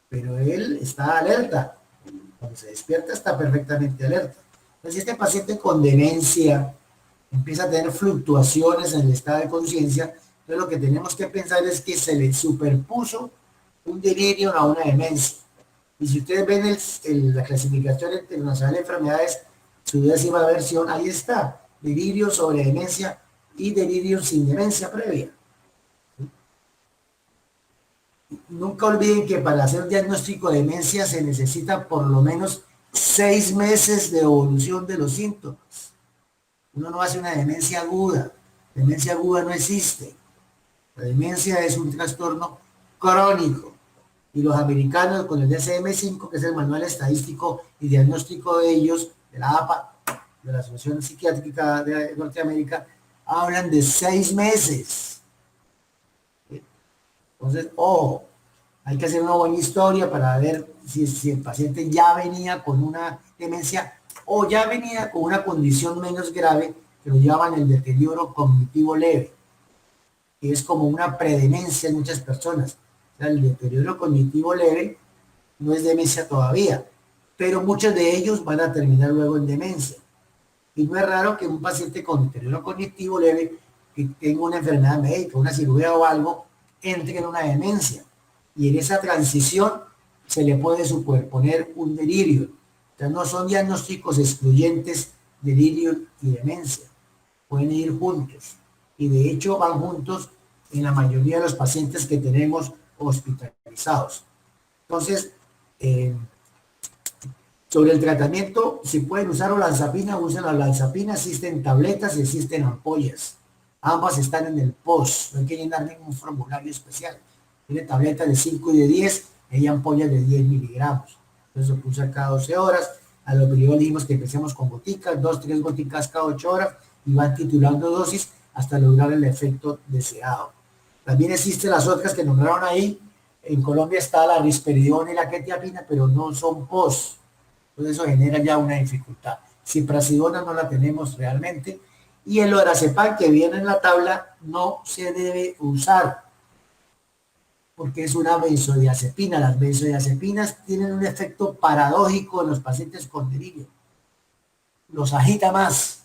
Pero él está alerta. Cuando se despierta está perfectamente alerta. Entonces, si este paciente con demencia empieza a tener fluctuaciones en el estado de conciencia, entonces lo que tenemos que pensar es que se le superpuso un delirio a una demencia. Y si ustedes ven la clasificación internacional de enfermedades, su 10ª versión, ahí está, delirio sobre demencia y delirio sin demencia previa. Nunca olviden que para hacer un diagnóstico de demencia se necesita por lo menos 6 meses de evolución de los síntomas. Uno no hace una demencia aguda. Demencia aguda no existe. La demencia es un trastorno crónico. Y los americanos con el DSM-5, que es el manual estadístico y diagnóstico de ellos, de la APA, de la Asociación Psiquiátrica de Norteamérica, hablan de 6 meses. Entonces, ojo, hay que hacer una buena historia para ver si el paciente ya venía con una demencia o ya venía con una condición menos grave, que lo llaman el deterioro cognitivo leve, que es como una predemencia en muchas personas. O sea, el deterioro cognitivo leve no es demencia todavía, pero muchos de ellos van a terminar luego en demencia. Y no es raro que un paciente con deterioro cognitivo leve, que tenga una enfermedad médica, una cirugía o algo, entre en una demencia. Y en esa transición se le puede superponer un delirio. O sea, no son diagnósticos excluyentes, delirio y demencia. Pueden ir juntos. Y de hecho van juntos en la mayoría de los pacientes que tenemos hospitalizados. Entonces, Sobre el tratamiento, si pueden usar olanzapina, usen la olanzapina, existen tabletas y existen ampollas. Ambas están en el post, no hay que llenar ningún formulario especial. Tiene tabletas de 5 y de 10 y ampollas de 10 miligramos. Entonces lo puse cada 12 horas. A lo que yo dijimos que empecemos con goticas, 2, 3 goticas cada 8 horas y van titulando dosis hasta lograr el efecto deseado. También existen las otras que nombraron ahí. En Colombia está la risperidona y la quetiapina, pero no son post. Entonces eso genera ya una dificultad. Ciprasidona no la tenemos realmente. Y el lorazepam que viene en la tabla no se debe usar porque es una benzodiazepina. Las benzodiazepinas tienen un efecto paradójico en los pacientes con delirio. Los agita más.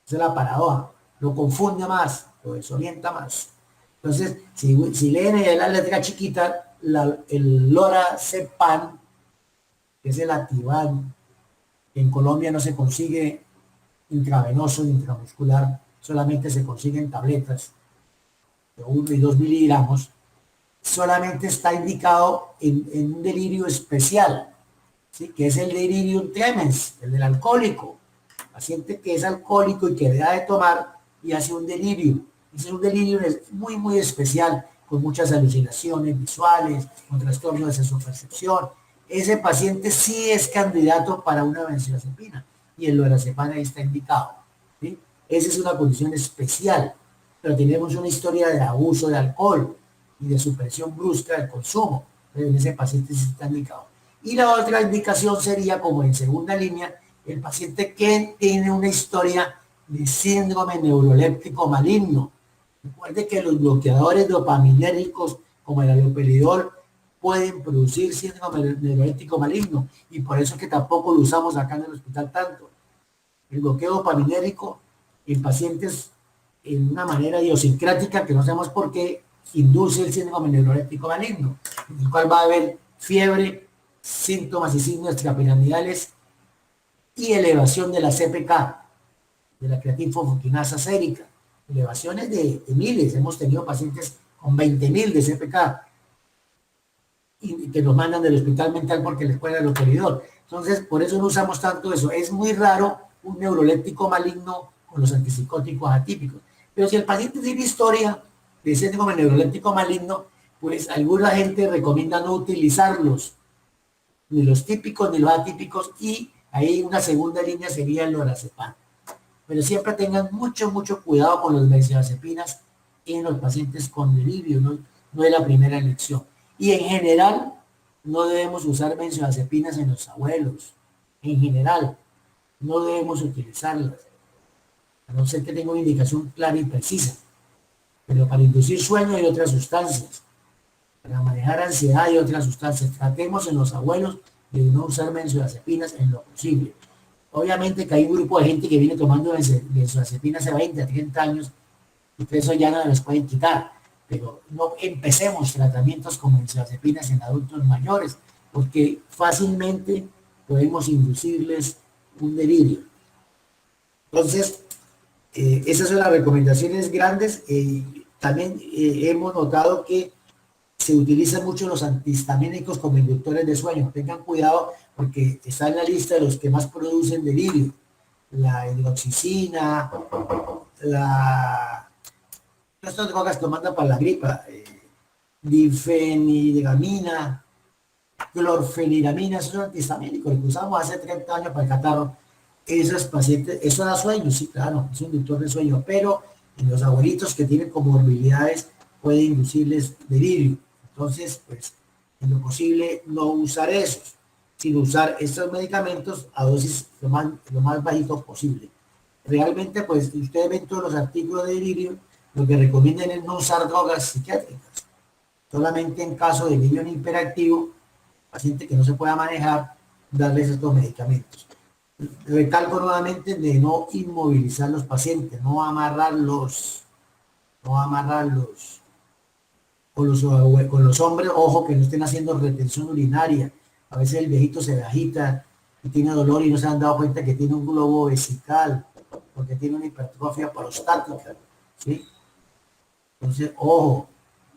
Esa es la paradoja. Lo confunde más, lo desorienta más. Entonces, si leen en la letra chiquita, el lorazepam, que es el Ativan, que en Colombia no se consigue intravenoso, intramuscular, solamente se consiguen tabletas de 1 y 2 miligramos, solamente está indicado en un delirio especial, ¿sí? Que es el delirium tremens, el del alcohólico. Paciente que es alcohólico y que deja de tomar y hace un delirio. Ese es un delirio muy, muy especial, con muchas alucinaciones visuales, con trastorno de sensopercepción. Ese paciente sí es candidato para una benzodiazepina y el lorazepam ahí está indicado, ¿sí? Esa es una condición especial, pero tenemos una historia de abuso de alcohol y de supresión brusca del consumo. En ese paciente sí está indicado. Y la otra indicación sería, como en segunda línea, el paciente que tiene una historia de síndrome neuroléptico maligno. Recuerde que los bloqueadores dopaminérgicos, como el haloperidol, pueden producir síndrome neuroléptico maligno, y por eso es que tampoco lo usamos acá en el hospital tanto. El bloqueo dopaminérgico en pacientes en una manera idiosincrática que no sabemos por qué induce el síndrome neuroléptico maligno, en el cual va a haber fiebre, síntomas y signos extrapiramidales y elevación de la CPK, de la creatinfosfoquinasa sérica, elevaciones de miles. Hemos tenido pacientes con 20.000 de CPK y que nos mandan del hospital mental porque les cuelga el haloperidol. Entonces, por eso no usamos tanto eso. Es muy raro un neuroléptico maligno con los antipsicóticos atípicos. Pero si el paciente tiene historia de síndrome neuroléptico maligno, pues alguna gente recomienda no utilizarlos, ni los típicos ni los atípicos, y ahí una segunda línea sería el lorazepam. Pero siempre tengan mucho, mucho cuidado con las benzodiazepinas en los pacientes con delirio, no es la primera elección. Y en general, no debemos usar benzodiazepinas en los abuelos. En general, no debemos utilizarlas, a no ser que tenga una indicación clara y precisa. Pero para inducir sueño hay otras sustancias. Para manejar ansiedad hay otras sustancias. Tratemos en los abuelos de no usar benzodiazepinas en lo posible. Obviamente que hay un grupo de gente que viene tomando benzodiazepinas hace 20 a 30 años y que eso ya no les pueden quitar. Pero no empecemos tratamientos con benzodiazepinas en adultos mayores, porque fácilmente podemos inducirles un delirio. Entonces, esas son las recomendaciones grandes. También hemos notado que se utilizan mucho los antihistamínicos como inductores de sueño. Tengan cuidado porque está en la lista de los que más producen delirio. La hidroxicina, estas drogas que mandan para la gripa, difeniramina, clorfeniramina, esos son antihistamínicos, que usamos hace 30 años para el catarro. Esos pacientes, eso da sueño, sí, claro, es un inductor de sueño, pero en los abuelitos que tienen comorbilidades puede inducirles delirio. Entonces, pues, en lo posible no usar esos, sino usar estos medicamentos a dosis lo más bajito posible. Realmente, pues, ustedes ven todos los artículos de delirio, lo que recomiendan es no usar drogas psiquiátricas. Solamente en caso de delirio hiperactivo, paciente que no se pueda manejar, darles estos medicamentos. Recalco nuevamente de no inmovilizar los pacientes, no amarrarlos con los hombres, ojo, que no estén haciendo retención urinaria. A veces el viejito se agita y tiene dolor y no se han dado cuenta que tiene un globo vesical, porque tiene una hipertrofia prostática, ¿sí? Entonces, ojo,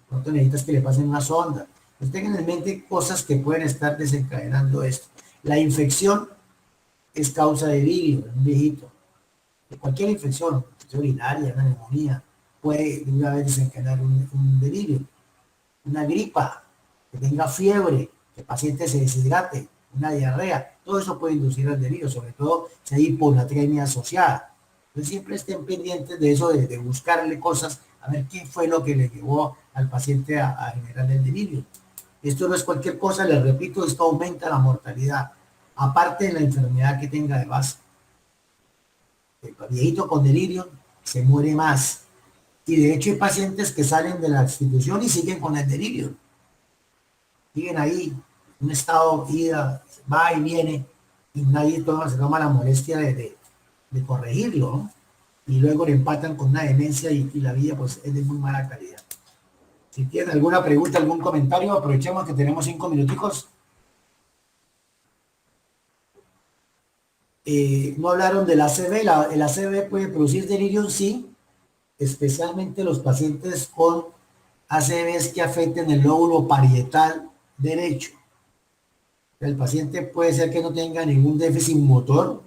no te necesitas que le pasen una sonda. Pues tengan en mente cosas que pueden estar desencadenando esto. La infección es causa de delirio en un viejito. De cualquier infección urinaria, una neumonía, puede de una vez desencadenar un delirio. Una gripa, que tenga fiebre, que el paciente se deshidrate, una diarrea, todo eso puede inducir al delirio, sobre todo si hay hiponatremia asociada. Entonces siempre estén pendientes de eso, de buscarle cosas, a ver qué fue lo que le llevó al paciente a generar el delirio. Esto no es cualquier cosa, les repito, esto aumenta la mortalidad, aparte de la enfermedad que tenga de base. El viejito con delirio se muere más. Y de hecho hay pacientes que salen de la institución y siguen con el delirio. Siguen ahí, un estado ida, va y viene, y nadie se toma la molestia de corregirlo, ¿no? Y luego le empatan con una demencia y la vida pues es de muy mala calidad. Si tienen alguna pregunta, algún comentario, aprovechemos que tenemos 5 minuticos. No hablaron del ACV. El ACV puede producir delirio, sí, especialmente los pacientes con ACVs que afecten el lóbulo parietal derecho. El paciente puede ser que no tenga ningún déficit motor,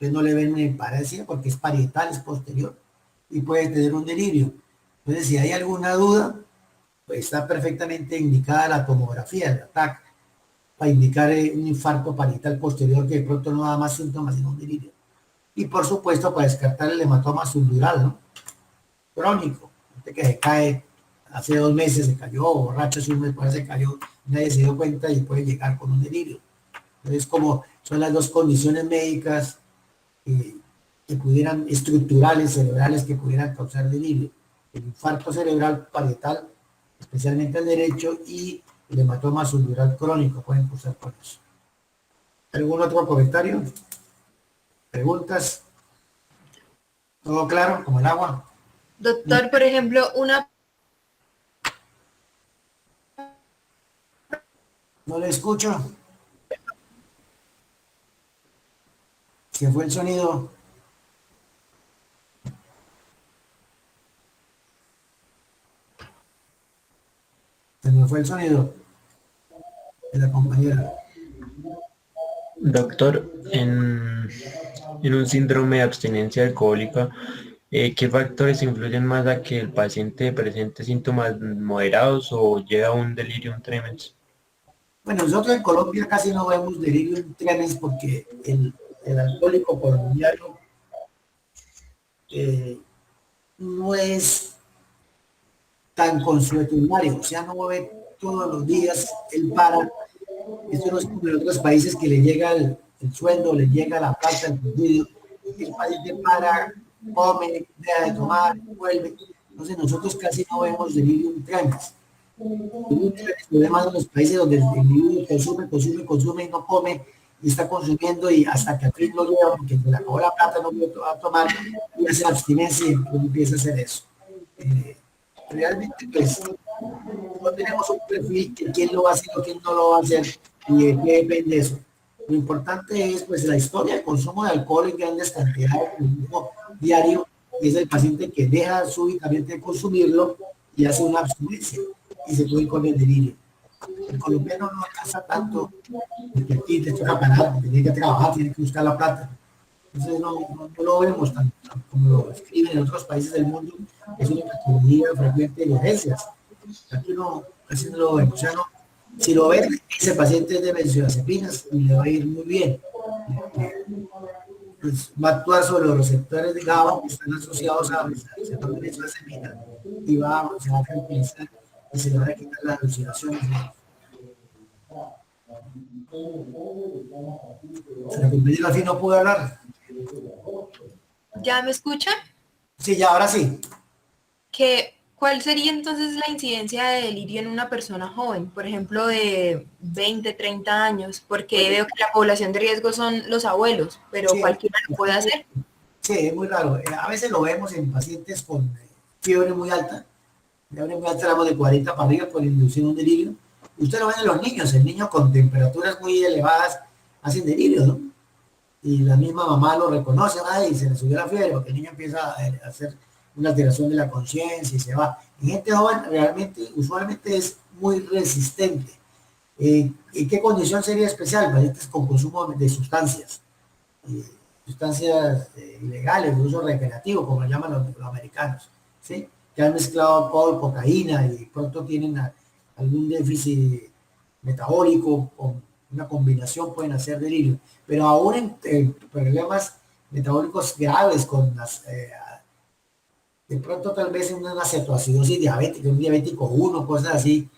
que no le ven una paresia porque es parietal, es posterior, y puede tener un delirio. Entonces, si hay alguna duda, pues está perfectamente indicada la tomografía, el TAC, para indicar un infarto parietal posterior que de pronto no da más síntomas sino un delirio. Y por supuesto, para descartar el hematoma subdural, ¿no? Crónico, gente que se cae hace 2 meses, se cayó, borracho, hace un mes después se cayó, nadie se dio cuenta y puede llegar con un delirio. Entonces, como son las dos condiciones médicas que pudieran, estructurales, cerebrales, que pudieran causar delirio. El infarto cerebral parietal, especialmente el derecho, y el hematoma subdural crónico pueden causar por eso. ¿Algún otro comentario? ¿Preguntas? ¿Todo claro? Como el agua. Doctor, por ejemplo, No le escucho. Se fue el sonido. Se me fue el sonido de la compañera. Doctor, en un síndrome de abstinencia alcohólica, ¿qué factores influyen más a que el paciente presente síntomas moderados o llegue a un delirium tremens? Bueno, nosotros en Colombia casi no vemos delirium tremens porque el alcohólico colombiano no es tan consuetudinario, o sea, no bebe todos los días, él para. Esto no es como en otros países que le llega el sueldo, le llega la plata, el subsidio, el paciente para, come, deja de tomar, vuelve. Entonces nosotros casi no vemos delirium tremens. Delirium tremens lo vemos en los países donde el individuo consume y no come, y está consumiendo y hasta que al fin lo lleva porque se le acabó la plata, no puede tomar, y hace abstinencia y empieza a hacer eso. Realmente pues no tenemos un perfil que quién lo va a hacer o quién no lo va a hacer y de qué depende eso. Lo importante es pues la historia del consumo de alcohol en grandes cantidades, el consumo diario, y es el paciente que deja súbitamente de consumirlo y hace una abstinencia y se puede ir con el delirio. El colombiano no alcanza tanto, porque aquí te toca parar, tiene que trabajar, tiene que buscar la plata. Entonces no lo vemos tan como lo escriben en otros países del mundo, es una patología frecuente de urgencias. Aquí no, casi no lo vemos. O sea, no, si lo ven, ese paciente es de benzodiazepinas y le va a ir muy bien. Pues va a actuar sobre los receptores de GABA que están asociados a receptor de benzodiazepina y se va a tranquilizar y se le van a quitar las alucinaciones. La compañera al fin no pudo hablar. ¿ya me escuchan? Sí, ya, ahora sí. ¿Cuál sería entonces la incidencia de delirio en una persona joven? Por ejemplo, de 20, 30 años, porque veo que la población de riesgo son los abuelos, pero Sí, cualquiera lo puede hacer. sí, es muy raro. A veces lo vemos en pacientes con fiebre muy alta. Fiebre muy alta, hablamos de 40 para arriba por inducir un delirio. Usted lo ve en los niños, el niño con temperaturas muy elevadas hacen delirio, ¿no? Y la misma mamá lo reconoce, y se le subió la fiebre, porque el niño empieza a hacer una alteración de la conciencia y se va. En gente joven realmente, usualmente es muy resistente. ¿Y qué condición sería especial? Pacientes con consumo de sustancias, ilegales, de uso recreativo, como lo llaman los americanos, ¿sí? Que han mezclado alcohol, cocaína y pronto tienen algún déficit metabólico o una combinación pueden hacer delirio. Pero aún en problemas metabólicos graves con de pronto tal vez en una cetoacidosis diabética, un diabético 1, cosas así,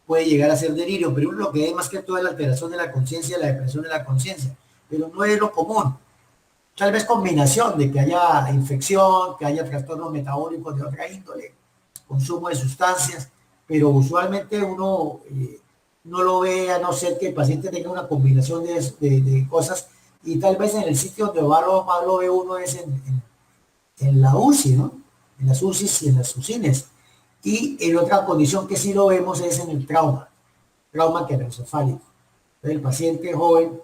puede llegar a ser delirio, pero uno lo que ve más que todo es la alteración de la conciencia, la depresión de la conciencia, pero no es lo común. Tal vez combinación de que haya infección, que haya trastornos metabólicos de otra índole, consumo de sustancias, pero usualmente uno no lo ve a no ser que el paciente tenga una combinación de cosas, y tal vez en el sitio donde más lo ve uno es en la UCI, ¿no? En las UCIs y en las UCINES. Y en otra condición que sí lo vemos es en el trauma craneoencefálico. Entonces el paciente joven,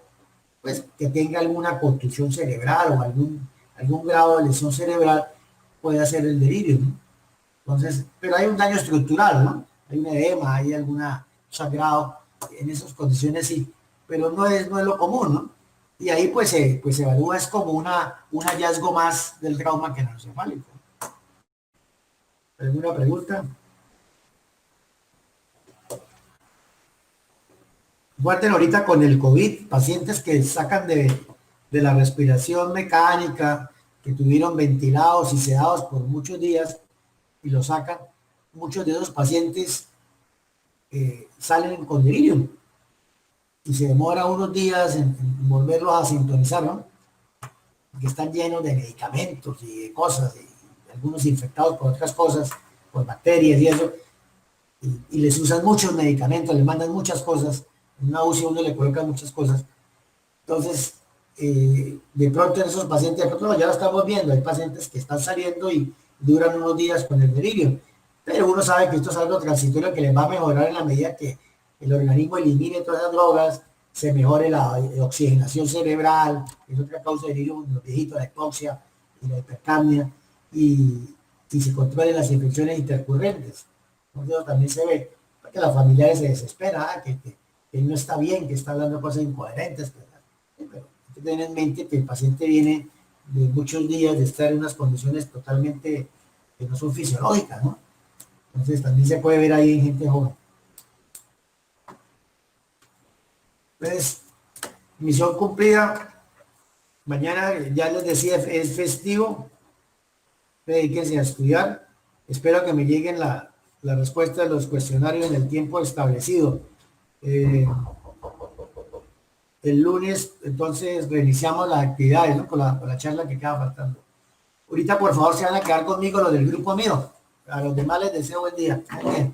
pues que tenga alguna contusión cerebral o algún grado de lesión cerebral, puede hacer el delirio, ¿no? Entonces, pero hay un daño estructural, ¿no? Hay un edema, hay alguna sangrado, en esas condiciones sí, pero no es lo común, ¿no? Y ahí pues se evalúa, es como un hallazgo más del trauma craneoencefálico. ¿Alguna pregunta? Guarden ahorita con el COVID, pacientes que sacan de la respiración mecánica, que tuvieron ventilados y sedados por muchos días y lo sacan, muchos de esos pacientes salen con delirium y se demora unos días en volverlos a sintonizar, ¿no? Porque están llenos de medicamentos y de cosas, y algunos infectados por otras cosas, por bacterias y eso, y les usan muchos medicamentos, les mandan muchas cosas. En una UCI uno le coloca muchas cosas. Entonces, de pronto en esos pacientes, de pronto ya lo estamos viendo, hay pacientes que están saliendo y duran unos días con el delirio, pero uno sabe que esto es algo transitorio que les va a mejorar en la medida que el organismo elimine todas esas drogas, se mejore la oxigenación cerebral, que es otra causa de delirio en los viejitos, la hipoxia y la hipercapnia, y se controlen las infecciones intercurrentes. Entonces eso también se ve, porque las familiares se desesperan, que no está bien, que está hablando cosas incoherentes, pero hay que tener en mente que el paciente viene de muchos días de estar en unas condiciones totalmente que no son fisiológicas, ¿no? Entonces también se puede ver ahí en gente joven. Entonces, misión cumplida. Mañana, ya les decía, es festivo. Dedíquense a estudiar. Espero que me lleguen la respuesta de los cuestionarios en el tiempo establecido. El lunes, entonces, reiniciamos las actividades, ¿no? Con la charla que queda faltando. Ahorita, por favor, se van a quedar conmigo los del grupo mío. A los demás les deseo buen día. Muy bien.